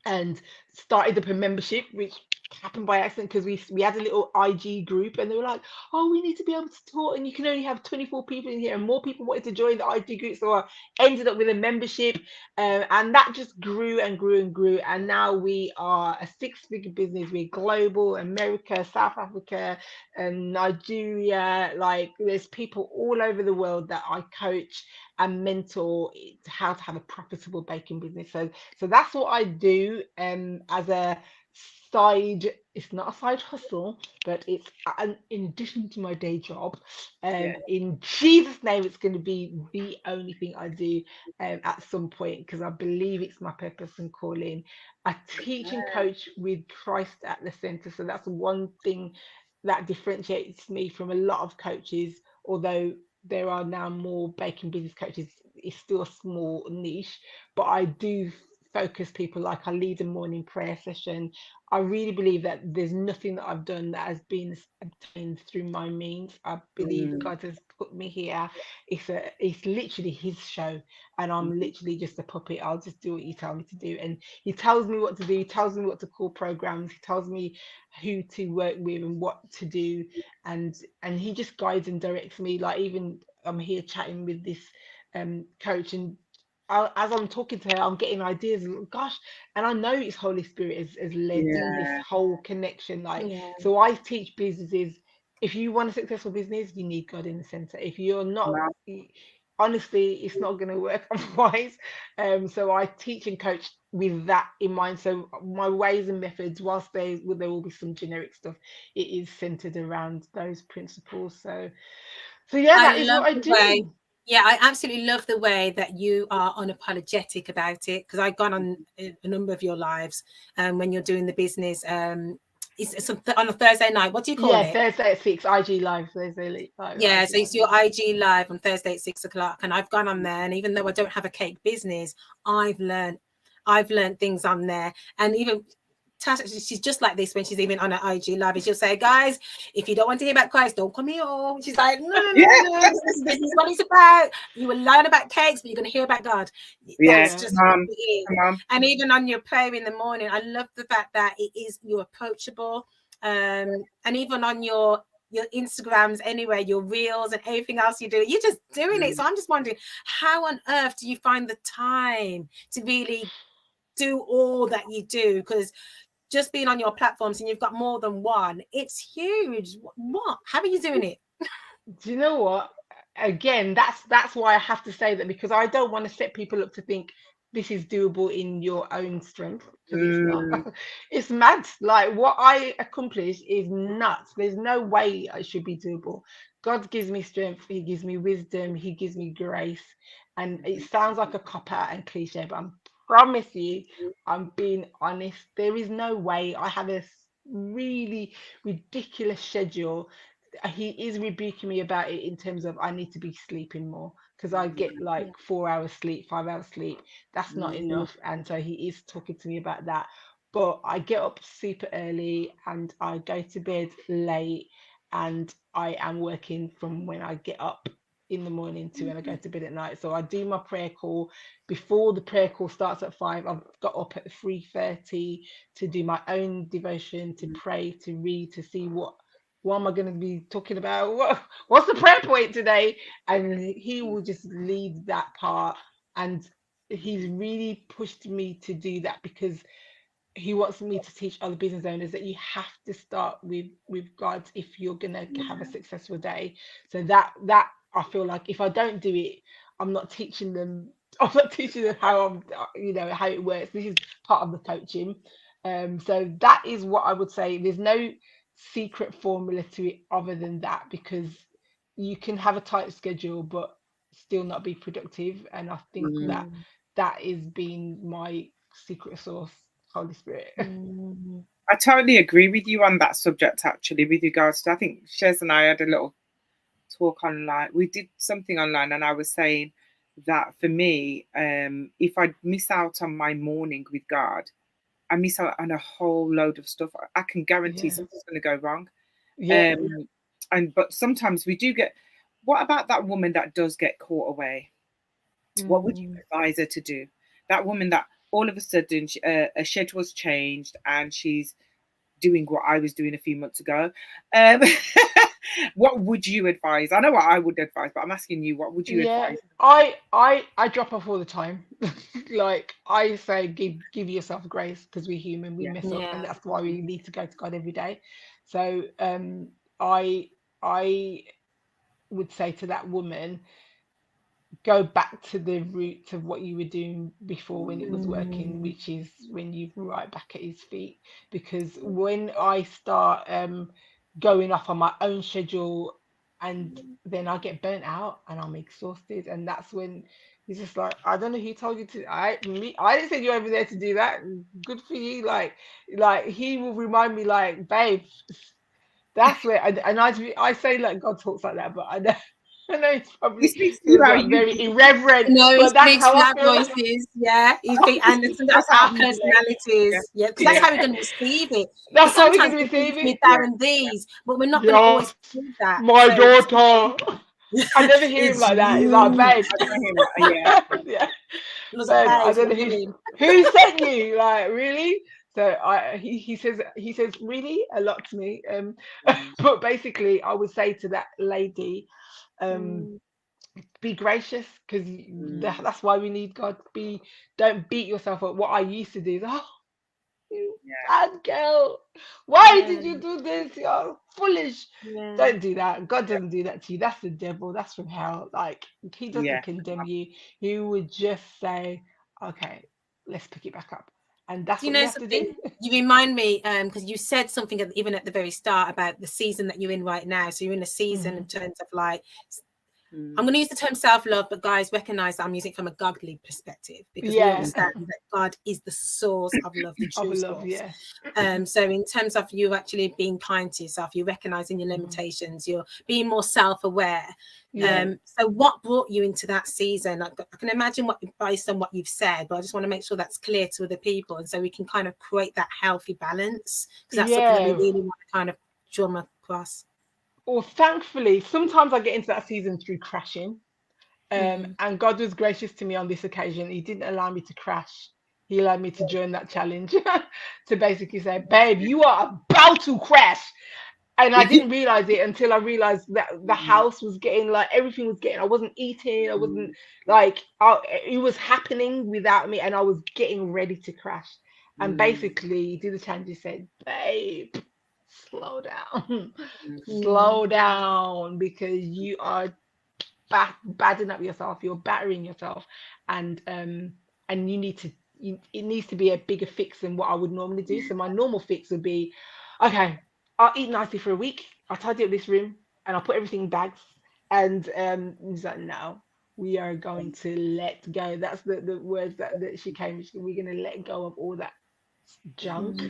Speaker 1: and started up a membership, which happened by accident because we had a little IG group, and they were like, "Oh, we need to be able to talk, and you can only have 24 people in here." And more people wanted to join the IG group, so I ended up with a membership, and that just grew and grew and grew. And now we are a six-figure business. We're global, America, South Africa, and Nigeria. Like, there's people all over the world that I coach and mentor how to have a profitable baking business. So that's what I do as a side. It's not a side hustle, but it's in addition to my day job. In Jesus' name, it's going to be the only thing I do at some point, because I believe it's my purpose and calling. I teach and coach with Christ at the center, so that's one thing that differentiates me from a lot of coaches. Although there are now more baking business coaches, it's still a small niche, but I do focus people. Like, I lead a morning prayer session. I really believe that there's nothing that I've done that has been obtained through my means. I believe God has put me here. It's literally his show, and I'm literally just a puppet. I'll just do what you tell me to do, and he tells me what to do. He tells me what to call programs. He tells me who to work with and what to do, and he just guides and directs me. Like, even I'm here chatting with this coach, and as I'm talking to her, I'm getting ideas. Gosh, and I know it's Holy Spirit has led this whole connection. Like, so I teach businesses. If you want a successful business, you need God in the center. If you're not, honestly, it's not going to work otherwise. So I teach and coach with that in mind. So my ways and methods, whilst there will be some generic stuff, it is centered around those principles. So yeah, that is what I do.
Speaker 2: Yeah, I absolutely love the way that you are unapologetic about it, because I've gone on a number of your lives when you're doing the business. It's on a Thursday night. What do you call it?
Speaker 1: Thursday at 6, IG Live. Thursday Live.
Speaker 2: Yeah, so it's your IG Live on Thursday at 6 o'clock. And I've gone on there, and even though I don't have a cake business, I've learned things on there. And even Tasha, she's just like this when she's even on her IG Live. She'll say, "Guys, if you don't want to hear about Christ, don't come here." She's like, no, this is what it's about. You will learn about cakes, but you're going to hear about God. That's just what it is. And even on your prayer in the morning, I love the fact that you're approachable. And even on your Instagrams, anyway, your reels and everything else you do, you're just doing it. So I'm just wondering, how on earth do you find the time to really do all that you do? Because just being on your platforms, and you've got more than one, it's huge. How are you doing it?
Speaker 1: Do you know what? Again, that's why I have to say that, because I don't want to set people up to think this is doable in your own strength, because it's not. It's mad. Like, what I accomplish is nuts. There's no way it should be doable. God gives me strength. He gives me wisdom. He gives me grace. And it sounds like a cop out and cliche, but I promise you, I'm being honest. There is no way. I have a really ridiculous schedule. He is rebuking me about it in terms of I need to be sleeping more, because I get like 4 hours sleep, 5 hours sleep. That's not enough. And so he is talking to me about that. But I get up super early and I go to bed late, and I am working from when I get up in the morning to when I go to bed at night. So I do my prayer call before the prayer call starts at 5. I've got up at 3:30 to do my own devotion, to pray, to read, to see what am I going to be talking about? What's the prayer point today? And he will just lead that part. And he's really pushed me to do that, because he wants me to teach other business owners that you have to start with God if you're going to have a successful day. So that I feel like if I don't do it, I'm not teaching them. I'm not teaching them how how it works. This is part of the coaching. So that is what I would say. There's no secret formula to it other than that, because you can have a tight schedule but still not be productive. And I think that is being my secret sauce, Holy Spirit.
Speaker 3: I totally agree with you on that subject, actually, with regards to, I think Shez and I had a little talk online. We did something online, and I was saying that for me, if I miss out on my morning with God, I miss out on a whole load of stuff. I can guarantee something's going to go wrong.
Speaker 1: Yeah.
Speaker 3: But sometimes we do get. What about that woman that does get caught away? What would you advise her to do? That woman that all of a sudden a schedule's changed and she's doing what I was doing a few months ago. What would you advise? I know what I would advise, but I'm asking you, what would you advise?
Speaker 1: I drop off all the time. Like I say, give yourself grace, because we're human, we mess up, and that's why we need to go to God every day. So I would say to that woman, go back to the roots of what you were doing before when it was working, which is when you're right back at his feet. Because when I start going off on my own schedule, and then I get burnt out and I'm exhausted, and that's when he's just like, I don't know who told you to. I didn't send you over there to do that. Good for you. Like he will remind me, like, babe, that's where. And I say like God talks like that, but I know. I know it's
Speaker 3: He
Speaker 1: probably
Speaker 3: speaks to you
Speaker 1: feels
Speaker 3: how
Speaker 1: like
Speaker 3: you
Speaker 1: very irreverent,
Speaker 2: No, he
Speaker 1: but that's
Speaker 2: speaks
Speaker 1: how I
Speaker 2: loud
Speaker 1: feel.
Speaker 2: voices. Yeah, and that's our personalities. Yeah, because that's how we're going to receive it.
Speaker 1: That's
Speaker 2: Because
Speaker 1: how we're
Speaker 2: sometimes
Speaker 1: going to
Speaker 2: we think
Speaker 1: receive
Speaker 2: with
Speaker 1: it.
Speaker 2: our these, but we're not going to always
Speaker 1: Yes,
Speaker 2: do that.
Speaker 1: my
Speaker 2: So
Speaker 1: daughter. I never hear him
Speaker 2: it's
Speaker 1: like that. He's like,
Speaker 2: you.
Speaker 1: babe.
Speaker 3: I don't hear that. Yeah.
Speaker 1: Yeah,
Speaker 2: Look,
Speaker 1: babe. I
Speaker 2: babe,
Speaker 1: don't know
Speaker 2: what do you mean?
Speaker 1: who sent you. Like, really? So he says really a lot to me. But basically, I would say to that lady, be gracious, because that's why we need God. Don't beat yourself up. What I used to do is, oh, you bad girl, why did you do this? You're foolish.
Speaker 2: Yeah.
Speaker 1: Don't do that. God doesn't do that to you. That's the devil. That's from hell. Like, he doesn't condemn you. He would just say, okay, let's pick it back up, and that's
Speaker 2: Do you
Speaker 1: what you
Speaker 2: know
Speaker 1: have to
Speaker 2: something?
Speaker 1: do.
Speaker 2: You remind me, because you said something even at the very start about the season that you're in right now. So you're in a season in terms of like, I'm going to use the term self-love, but guys, recognize that I'm using it from a godly perspective, because we understand that God is the source of love, the true source. So in terms of you actually being kind to yourself, you're recognizing your limitations, you're being more self-aware. So what brought you into that season? I can imagine what, based on what you've said, but I just want to make sure that's clear to other people, and so we can kind of create that healthy balance, because that's something that we really want to kind of drum across.
Speaker 1: Well, thankfully, sometimes I get into that season through crashing. And God was gracious to me on this occasion. He didn't allow me to crash. He allowed me to join that challenge to basically say, babe, you are about to crash. And I didn't realize it until I realized that the house was getting, like, everything was getting, I wasn't eating. I wasn't like, it was happening without me, and I was getting ready to crash. And basically, he did the challenge. He said, babe, slow down, slow down, because you are badding up yourself, you're battering yourself, and you need to, it needs to be a bigger fix than what I would normally do. So my normal fix would be, okay, I'll eat nicely for a week, I'll tidy up this room, and I'll put everything in bags. And he's like, no, we are going to let go. That's the words that she came. We're going to let go of all that junk.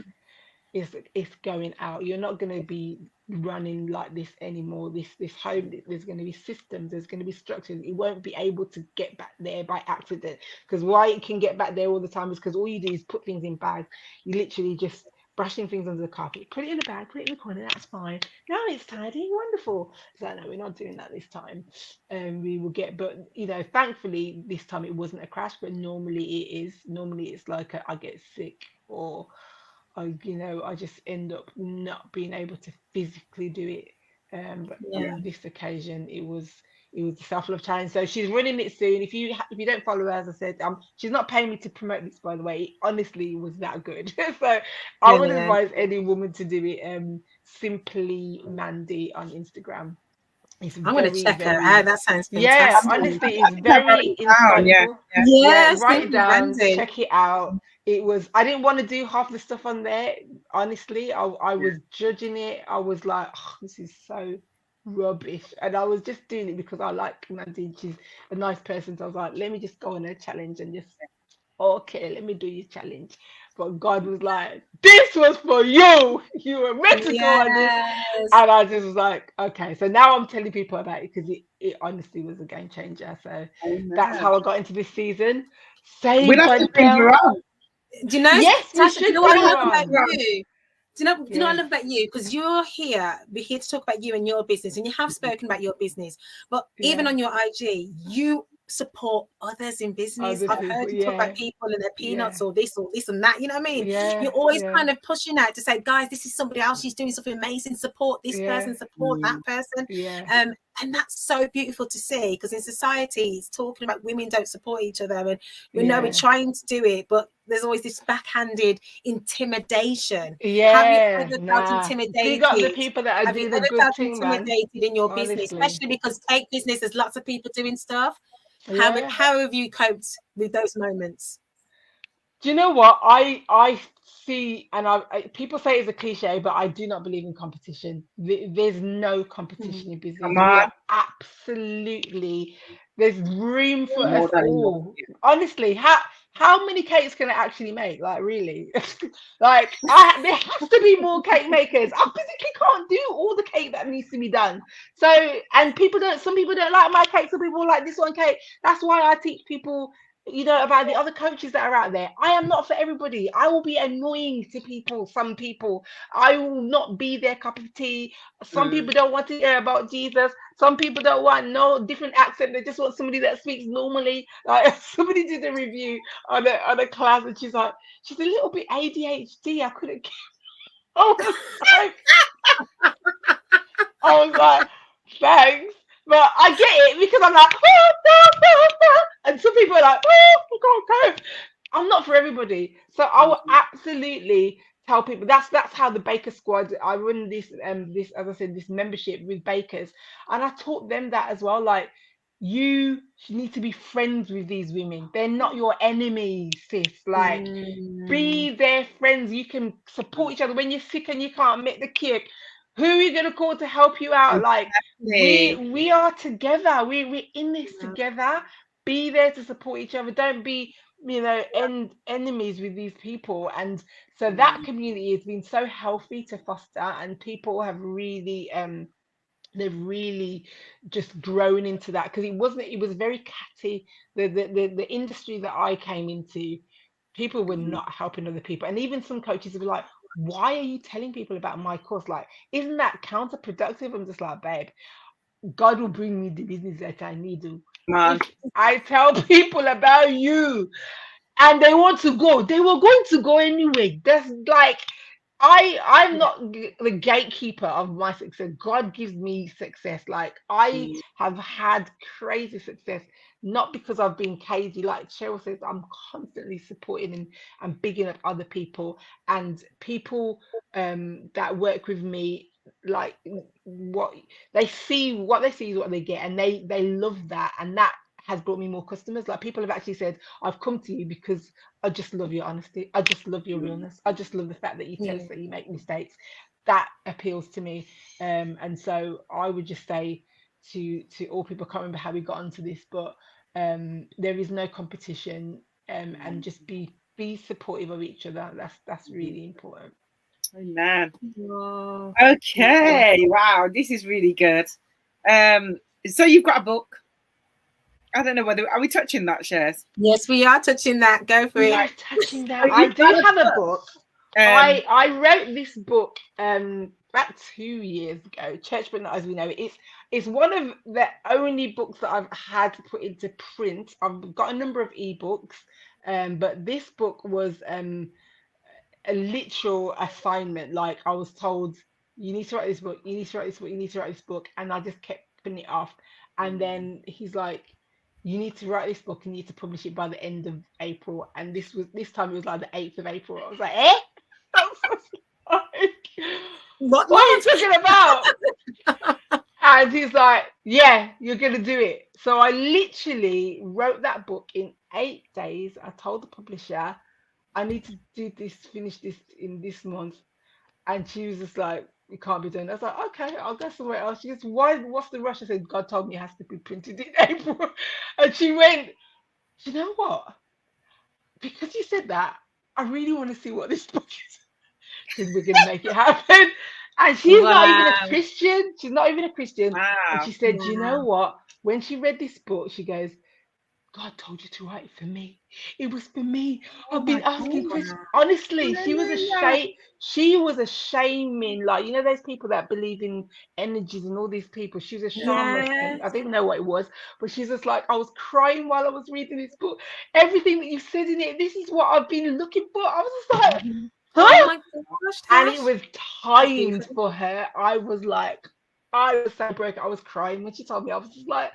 Speaker 1: It's going out. You're not going to be running like this anymore. This home, there's going to be systems, there's going to be structures. It won't be able to get back there by accident, because why it can get back there all the time is because all you do is put things in bags. You literally just brushing things under the carpet, put it in a bag, put it in the corner, that's fine. Now it's tidy, wonderful. So no, we're not doing that this time. We will get, but thankfully this time it wasn't a crash, but normally it is. Normally it's like I get sick, or I just end up not being able to physically do it. But on this occasion, it was the self-love challenge. So she's running it soon. If you don't follow her, as I said, she's not paying me to promote this, by the way. It honestly was that good. So I would advise any woman to do it. Simply Mandy on Instagram. It's
Speaker 2: I'm going to check her out. That sounds fantastic.
Speaker 1: Yeah, honestly, it's very insightful. Write it down, check it out. I didn't want to do half the stuff on there. Honestly, I was judging it. I was like, oh, this is so rubbish. And I was just doing it because I like Mandy. She's a nice person. So I was like, let me just go on a challenge and just okay, let me do your challenge. But God was like, this was for you. You were meant to go on this.
Speaker 2: Yes.
Speaker 1: And I just was like, okay. So now I'm telling people about it because it honestly was a game changer. So that's
Speaker 3: Amen.
Speaker 1: how I got into this season.
Speaker 3: We'll
Speaker 1: Saved
Speaker 3: have
Speaker 1: by
Speaker 3: to
Speaker 1: the
Speaker 3: bring her
Speaker 1: bell.
Speaker 3: on.
Speaker 2: Do you know,
Speaker 1: Yes, we
Speaker 2: Tasha, do you
Speaker 1: should
Speaker 2: know what
Speaker 1: bring
Speaker 2: I
Speaker 1: her
Speaker 2: love about
Speaker 1: on.
Speaker 2: you? Do you know what I
Speaker 1: Yes.
Speaker 2: love about you? Because you're here, we're here to talk about you and your business, and you have spoken about your business. But even
Speaker 1: Yeah.
Speaker 2: on your IG, you support others in business.
Speaker 1: Other
Speaker 2: I've
Speaker 1: people.
Speaker 2: heard you talk
Speaker 1: Yeah.
Speaker 2: about people and their peanuts
Speaker 1: Yeah.
Speaker 2: or this and that. You know what I mean?
Speaker 1: Yeah.
Speaker 2: You're always
Speaker 1: Yeah.
Speaker 2: kind of pushing out to say, guys, this is somebody else. She's doing something amazing. Support this
Speaker 1: Yeah.
Speaker 2: person, support that person.
Speaker 1: Yeah.
Speaker 2: And that's so beautiful to see, because in society, it's talking about women don't support each other, and we know we're
Speaker 1: Yeah.
Speaker 2: trying to do it, but there's always this backhanded intimidation. Have you
Speaker 1: Yeah.
Speaker 2: ever felt
Speaker 1: Nah. Big up the
Speaker 2: intimidated?
Speaker 1: people that are
Speaker 2: Have you
Speaker 1: doing a
Speaker 2: ever
Speaker 1: good
Speaker 2: felt
Speaker 1: thing, man.
Speaker 2: intimidated in your business,
Speaker 1: Honestly.
Speaker 2: especially because fake business, there's lots of people doing stuff?
Speaker 1: Yeah.
Speaker 2: How have you coped with those moments?
Speaker 1: Do you know what I see? And people say it's a cliche, but I do not believe in competition. There's no competition in business.
Speaker 3: Come
Speaker 1: We
Speaker 3: on.
Speaker 1: are absolutely, there's room for us
Speaker 3: More than enough.
Speaker 1: all. Honestly, how many cakes can I actually make? Like, really? Like, there has to be more cake makers. I physically can't do all the cake that needs to be done. So, and some people don't like my cake. Some people like this one cake. That's why I teach people, about the other coaches that are out there. I am not for everybody. I will be annoying to people. Some people, I will not be their cup of tea. Some people don't want to hear about Jesus. Some people don't want no different accent. They just want somebody that speaks normally. Like, somebody did a review on a class, and she's a little bit ADHD. I couldn't. I was like, I was like, thanks. But I get it, because I'm like, and some people are like, I can't cope. I'm not for everybody. So I will absolutely tell people, that's how the Baker Squad, I run this, as I said, this membership with bakers, and I taught them that as well. Like, you need to be friends with these women. They're not your enemies, sis. Like, be their friends. You can support each other when you're sick and you can't make the cake. Who are you gonna call to help you out? Like, we are together. We're in this together. Be there to support each other. Don't be, enemies with these people. And so that community has been so healthy to foster, and people have really they've really just grown into that, because it was very catty. The industry that I came into, people were not helping other people, and even some coaches would be like, why are you telling people about my course? Like, isn't that counterproductive? I'm just like, babe, God will bring me the business that I need to. If I tell people about you and they want to go, they were going to go anyway. That's like, I'm not the gatekeeper of my success. God gives me success. Like, I have had crazy success, not because I've been crazy. Like Cheryl says, I'm constantly supporting and bigging up other people, and people that work with me. Like, what they see is what they get, and they love that, and that has brought me more customers. Like, people have actually said, I've come to you because I just love your honesty. I just love your realness. I just love the fact that you tell us that you make mistakes. That appeals to me. And so I would just say to all people, I can't remember how we got onto this, but there is no competition, and just be supportive of each other. That's really important.
Speaker 3: Amen.
Speaker 2: Oh,
Speaker 3: Okay. Wow, this is really good. So you've got a book. I don't know whether are we touching that, Shez?
Speaker 2: yes, we are touching that. Go for
Speaker 1: We are
Speaker 2: it.
Speaker 1: touching that. I do have a book. I wrote this book about 2 years ago. Church But Not As We Know It. It's one of the only books that I've had to put into print. I've got a number of ebooks, but this book was a literal assignment. Like, I was told, you need to write this book, you need to write this book, you need to write this book, and I just kept putting it off. And then he's like, you need to write this book and you need to publish it by the end of April. And this time it was like the 8th of April. I was like, eh? I was like, what am I talking about? And he's like, yeah, you're gonna do it. So I literally wrote that book in 8 days. I told the publisher, I need to finish this in this month. And she was just like, it can't be done. I was like, okay, I'll go somewhere else. She goes, what's the rush? I said, God told me it has to be printed in April. And she went, you know what? because you said that, I really want to see what this book is. She said, we're going to make it happen. And she's not even a
Speaker 2: Wow.
Speaker 1: Christian. She's not even a Christian. And
Speaker 3: Wow.
Speaker 1: she said, you know
Speaker 2: Wow.
Speaker 1: what? When she read this book, she goes, God told you to write it for me. It was for me.
Speaker 3: Oh
Speaker 1: I've
Speaker 3: my
Speaker 1: been asking
Speaker 3: God.
Speaker 1: questions. Honestly, she was
Speaker 3: Hallelujah.
Speaker 1: ashamed. She was ashaming, like, you know, those people that believe in energies and all these people. She was a shaman, I
Speaker 2: Yeah.
Speaker 1: think. I didn't know what it was, but she's just like, I was crying while I was reading this book. Everything that you said in it, this is what I've been looking for. I was just like,
Speaker 2: Oh
Speaker 1: huh?
Speaker 2: my gosh,
Speaker 1: And it
Speaker 2: Tash.
Speaker 1: was
Speaker 2: That's
Speaker 1: timed
Speaker 2: beautiful.
Speaker 1: for her. I was like, I was so broken. I was crying when she told me. I was just like,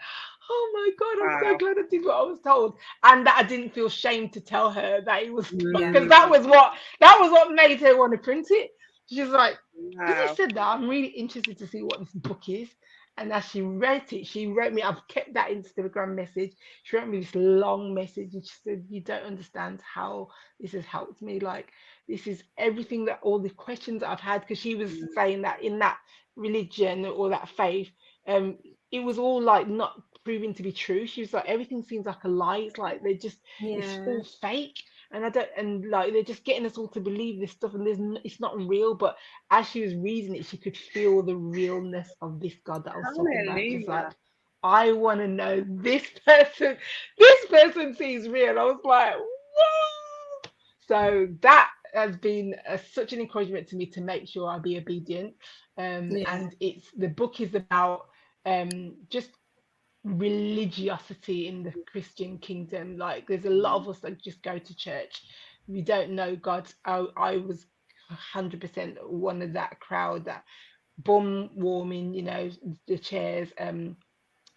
Speaker 1: oh my God, I'm so
Speaker 3: Wow.
Speaker 1: glad I did what I was told. And that I didn't feel shame to tell her that it was,
Speaker 2: Yeah.
Speaker 1: because that was what made her want to print it. She's like, because I
Speaker 3: Wow.
Speaker 1: said that, I'm really interested to see what this book is. And as she read it, she wrote me, I've kept that Instagram message. She wrote me this long message and she said, you don't understand how this has helped me. Like, this is everything that all the questions that I've had, because she was saying that in that religion or that faith, it was all like not proving to be true. She was like, everything seems like a lie. It's like they just, it's
Speaker 2: Yeah.
Speaker 1: all fake. And I don't, and like they're just getting us all to believe this stuff, and it's not real. But as she was reading it, she could feel the realness of this God that I was talking about. She's like,
Speaker 3: Hallelujah.
Speaker 1: I want to know this person sees real. I was like, whoa. So that has been such an encouragement to me to make sure I be obedient.
Speaker 2: Yeah.
Speaker 1: And the book is about just religiosity in the Christian kingdom. Like, there's a lot of us that just go to church. We don't know God. I was 100% one of that crowd that bum warming, the chairs, and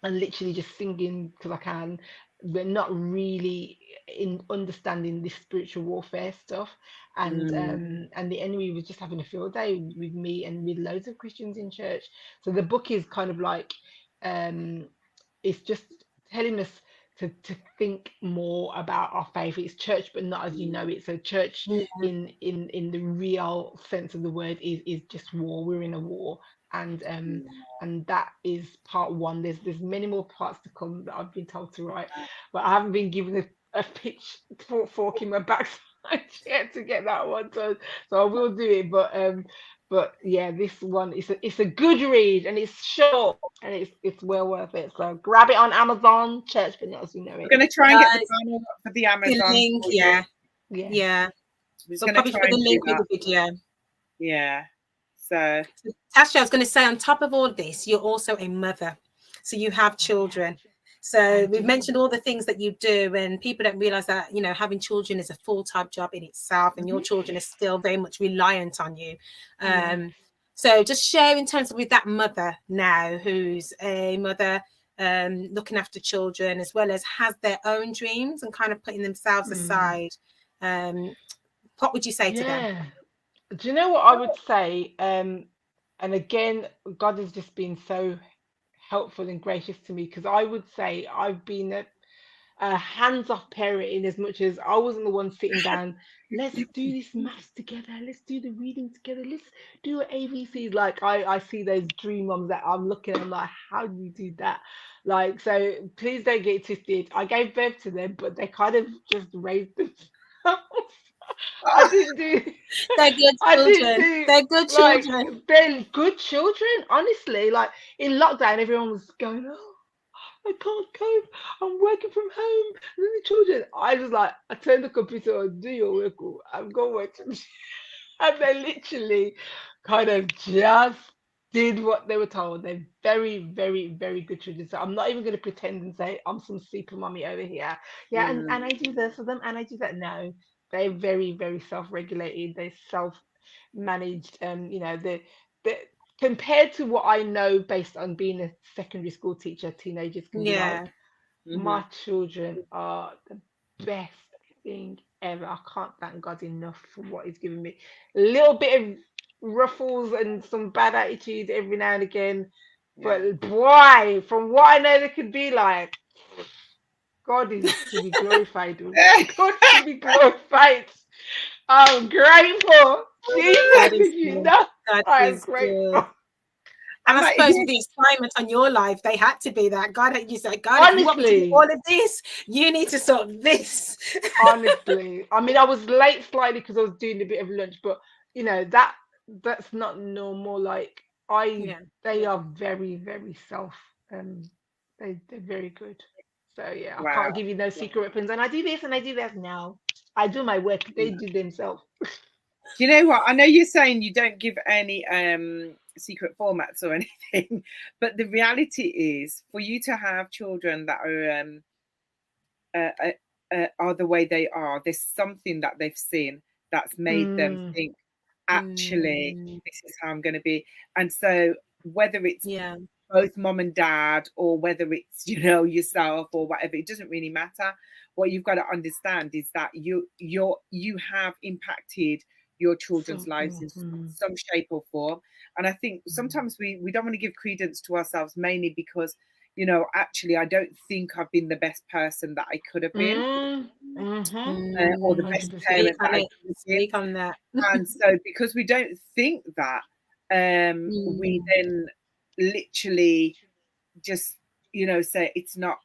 Speaker 1: literally just singing because I can, but not really in understanding this spiritual warfare stuff. And the enemy was just having a field day with me and with loads of Christians in church. So the book is kind of like, um it's just telling us to think more about our faith. It's church, but not as you know it. So church
Speaker 2: Yeah.
Speaker 1: in the real sense of the word is just war. We're in a war. And that is part one. There's many more parts to come that I've been told to write, but I haven't been given a pitch fork in my backside yet to get that one. So I will do it. But yeah, this one it's a good read, and it's short, and it's well worth it. So grab it on Amazon, church, but not as you know
Speaker 3: We're
Speaker 1: it.
Speaker 3: going to try and get the
Speaker 2: Guys,
Speaker 3: banner up for the
Speaker 2: the
Speaker 3: Amazon
Speaker 2: link,
Speaker 3: for
Speaker 2: yeah.
Speaker 3: you.
Speaker 1: Yeah.
Speaker 2: Yeah.
Speaker 3: We're just
Speaker 2: So
Speaker 3: going to
Speaker 2: probably
Speaker 3: try
Speaker 2: put the
Speaker 3: and do
Speaker 2: link with
Speaker 3: that.
Speaker 2: the video.
Speaker 3: Yeah. So
Speaker 2: Tasha, I was going to say, on top of all this, you're also a mother. So you have children. So we've mentioned all the things that you do, and people don't realize that, having children is a full-time job in itself, and your children are still very much reliant on you. So just share in terms of with that mother now, who's a mother looking after children, as well as has their own dreams and kind of putting themselves aside. What would you say to them?
Speaker 1: Yeah. Do you know what I would say? And again, God has just been so helpful and gracious to me, because I would say I've been a hands-off parent, in as much as I wasn't the one sitting down, let's do this maths together, let's do the reading together, let's do ABC. Like, I see those dream moms that I'm looking at, I'm like, how do you do that? Like, so please don't get it twisted. I gave birth to them, but they kind of just raised themselves. I didn't do
Speaker 2: They're good
Speaker 1: I didn't
Speaker 2: children.
Speaker 1: do
Speaker 2: They're good
Speaker 1: like
Speaker 2: children.
Speaker 1: they're good children, honestly. Like, in lockdown, everyone was going, oh, I can't cope. I'm working from home. And then the children. I was like, I turned the computer on, do your work. I'm going to work. And they literally kind of just did what they were told. They're very, very, very good children. So I'm not even going to pretend and say I'm some super mommy over here. Yeah, and I do this for them, and I do that. No, they're very, very self-regulated. They're self-managed. The compared to what I know based on being a secondary school teacher, teenagers can be
Speaker 2: Yeah.
Speaker 1: like. My children are the best thing ever. I can't thank God enough for what He's given me. A little bit of ruffles and some bad attitude every now and again, but boy, from what I know they could be like, God is to be glorified. God to be glorified. I'm grateful.
Speaker 2: God
Speaker 1: Jesus,
Speaker 2: is
Speaker 1: if you
Speaker 2: good.
Speaker 1: know,
Speaker 2: God
Speaker 1: I am
Speaker 2: is good.
Speaker 1: grateful.
Speaker 2: And I
Speaker 3: Like,
Speaker 2: suppose with the assignment on your life, they had to be that. God, you said, God, if you want me to do
Speaker 1: Honestly,
Speaker 2: all of this, you need to sort this.
Speaker 1: honestly, I mean, I was late slightly because I was doing a bit of lunch, but you know that's not normal. Like
Speaker 2: Yeah.
Speaker 1: they are very, very um, they're very good. So yeah, I
Speaker 3: wow.
Speaker 1: can't give you no secret weapons. And I do this and I do that. No, I do my work. They do themselves.
Speaker 3: Do you know what? I know you're saying you don't give any secret formats or anything, but the reality is for you to have children that are the way they are, there's something that they've seen that's made them
Speaker 1: Mm,
Speaker 3: think, actually,
Speaker 2: Mm,
Speaker 3: this is how I'm going to be. And so whether it's
Speaker 2: yeah.
Speaker 3: both mom and dad, or whether it's, you know, yourself or whatever, it doesn't really matter. What you've got to understand is that you have impacted your children's lives in
Speaker 1: mm,
Speaker 3: some shape or form. And I think sometimes we don't want to give credence to ourselves, mainly because, you know, actually I don't think I've been the best person that I could have been, or the best
Speaker 1: 100%.
Speaker 2: Speak
Speaker 3: parent that
Speaker 2: on
Speaker 3: I
Speaker 2: it.
Speaker 3: could have been.
Speaker 2: Speak on that.
Speaker 3: And so because we don't think that, we
Speaker 2: Mm,
Speaker 3: then literally just, you know, say it's not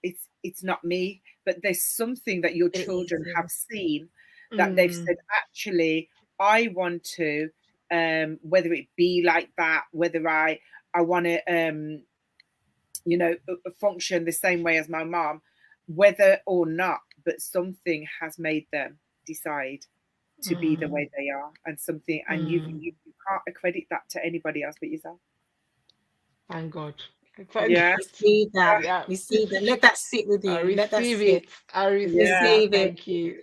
Speaker 3: me. But there's something that your
Speaker 2: it is.
Speaker 3: children have seen, that they've
Speaker 1: Mm,
Speaker 3: said, actually, I want to, whether it be like that, whether I want to, you know, function the same way as my mom, whether or not, but something has made them decide to be the
Speaker 1: mm,
Speaker 3: way they are. And something, and
Speaker 1: mm.
Speaker 3: you can't accredit that to anybody else but yourself.
Speaker 1: Thank God. Thank
Speaker 3: Yeah.
Speaker 2: receive that.
Speaker 1: yeah.
Speaker 2: Receive that. Let that sit with
Speaker 1: I
Speaker 2: you. Let that
Speaker 1: receive
Speaker 2: sit.
Speaker 1: it. I receive
Speaker 3: Yeah.
Speaker 1: that.
Speaker 2: Receive it.
Speaker 1: Thank you.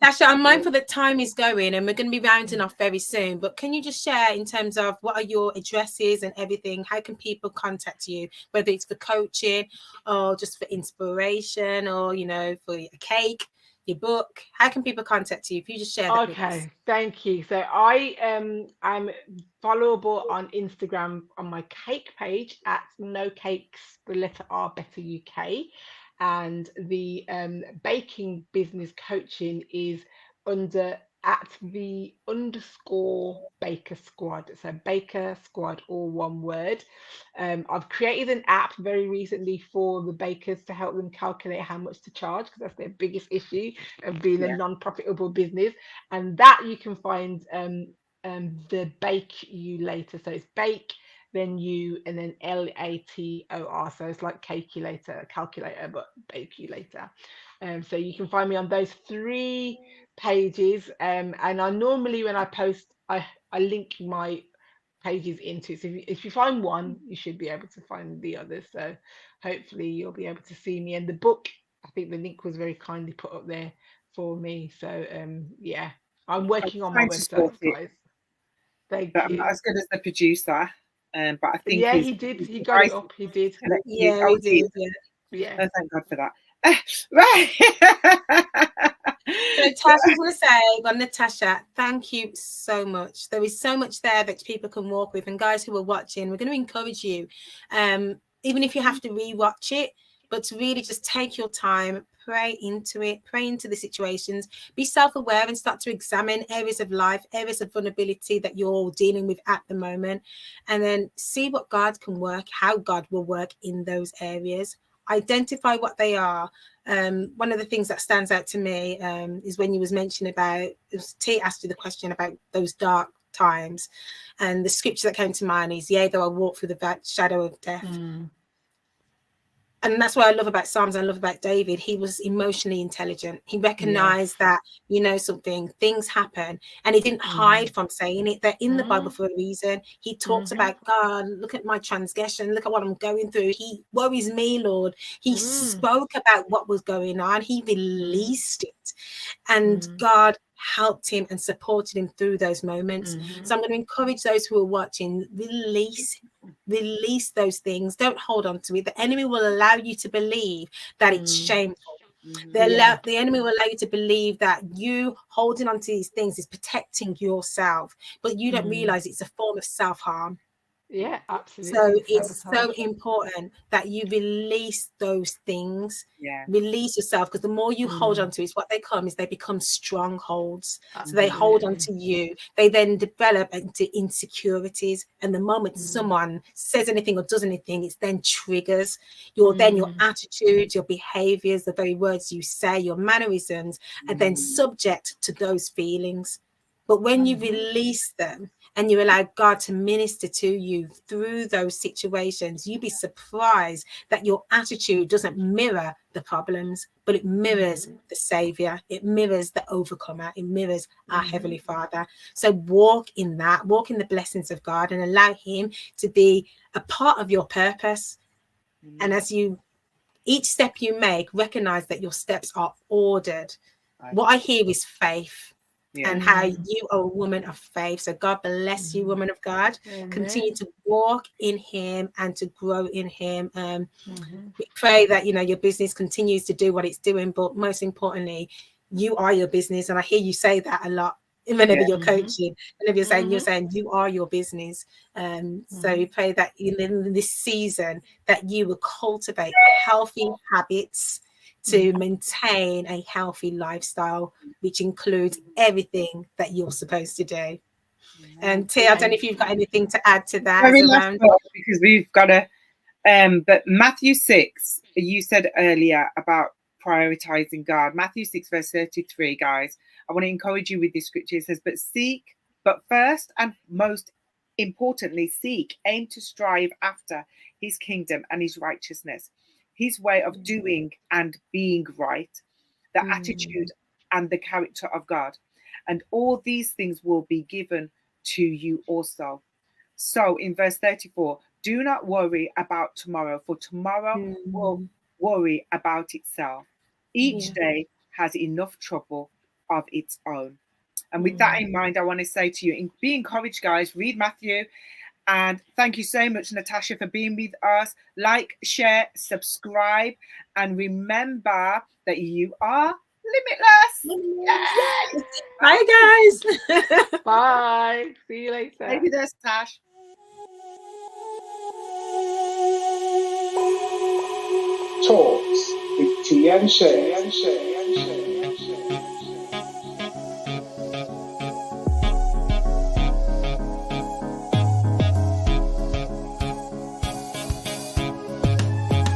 Speaker 2: Tasha, I'm mindful that time is going and we're going to be rounding off very soon. But can you just share in terms of what are your addresses and everything? How can people contact you, whether it's for coaching or just for inspiration or, you know, for a cake, your book? How can people contact you? If you just share that with us.
Speaker 1: Okay, thank you. So I'm followable on Instagram on my cake page at no cakes, the letter R, better UK, and the baking business coaching is under at the underscore Baker Squad. So Baker Squad, all one word. I've created an app very recently for the bakers to help them calculate how much to charge, because that's their biggest issue of being a
Speaker 3: Yeah.
Speaker 1: non-profitable business. And that you can find the Bake You Later. So it's bake, then you, and then LATOR. So it's like calculator, but Bake You Later. So you can find me on those three pages. And I normally, when I post, I link my pages into it. So if you find one, you should be able to find the others. So hopefully you'll be able to see me. And the book, I think the link was very kindly put up there for me. So yeah, I'm
Speaker 3: I'm
Speaker 1: working on my
Speaker 3: trying to
Speaker 1: website,
Speaker 3: sort it,
Speaker 1: guys. Thank
Speaker 3: but I'm not
Speaker 1: you.
Speaker 3: as good as the producer. But I think
Speaker 1: Yeah,
Speaker 3: he's
Speaker 1: he did. He got it
Speaker 3: right.
Speaker 1: up. He did.
Speaker 2: Yeah,
Speaker 3: Oh,
Speaker 2: we
Speaker 3: dear.
Speaker 2: did. Yeah.
Speaker 1: Yeah.
Speaker 3: Oh, thank God for that. Right.
Speaker 2: So Tash, I want to say, well, Natasha, thank you so much. There is so much there that people can walk with. And guys who are watching, we're going to encourage you, even if you have to rewatch it, but to really just take your time, pray into it, pray into the situations, be self-aware and start to examine areas of life, areas of vulnerability that you're dealing with at the moment, and then see what God can work, how God will work in those areas. Identify what they are. One of the things that stands out to me is when you was mentioning about, T asked you the question about those dark times, and the scripture that came to mind is, yea, though I walk through the shadow of death. And that's what I love about Psalms. I love about David. He was emotionally intelligent. He recognized that, you know, something, things happen, and he didn't hide from saying it. They're in the Bible for a reason. He talks about, God, look at my transgression. Look at what I'm going through. He worries me, Lord. He spoke about what was going on. He released it. And God helped him and supported him through those moments. So I'm going to encourage those who are watching, release those things. Don't hold on to it. The enemy will allow you to believe that it's shameful. The enemy will allow you to believe that you holding on to these things is protecting yourself, but you don't realize it's a form of self-harm.
Speaker 1: Yeah,
Speaker 2: So
Speaker 1: absolutely.
Speaker 2: it's so
Speaker 1: Sabotage.
Speaker 2: important that you release those things.
Speaker 3: Yeah.
Speaker 2: Release yourself, because the more you hold on to it, what they come is they become strongholds. So they hold on to you. They then develop into insecurities. And the moment someone says anything or does anything, it's then triggers your attitude, your behaviors, the very words you say, your mannerisms, and then subject to those feelings. But when you release them and you allow God to minister to you through those situations, you'd be surprised that your attitude doesn't mirror the problems, but it mirrors the Savior. It mirrors the overcomer. It mirrors our Heavenly Father. So walk in that, walk in the blessings of God, and allow Him to be a part of your purpose. And as you, each step you make, recognize that your steps are ordered. What I hear is faith. And how you are a woman of faith. So God bless you, woman of God. Continue to walk in Him and to grow in Him. We pray that, you know, your business continues to do what it's doing, but most importantly, you are your business. And I hear you say that a lot whenever you're coaching. Whenever you're saying you are your business. So we pray that in this season that you will cultivate healthy habits to maintain a healthy lifestyle, which includes everything that you're supposed to do. And Tia, I don't know if you've got anything to add to that.
Speaker 3: Very last one, because we've got to. But Matthew 6, you said earlier about prioritizing God. Matthew 6, verse 33, guys. I want to encourage you with this scripture. It says, but first and most importantly, aim to strive after His kingdom and His righteousness, His way of doing and being right, the attitude and the character of God. And all these things will be given to you also. So in verse 34, do not worry about tomorrow, for tomorrow will worry about itself. Each day has enough trouble of its own. And with that in mind, I want to say to you, be encouraged, guys. Read Matthew. And thank you so much, Natasha, for being with us. Like, share, subscribe, and remember that you are limitless.
Speaker 2: Yes. Bye, guys.
Speaker 1: Bye. See you later.
Speaker 3: Maybe there's Tash.
Speaker 4: Talks with T and Shez.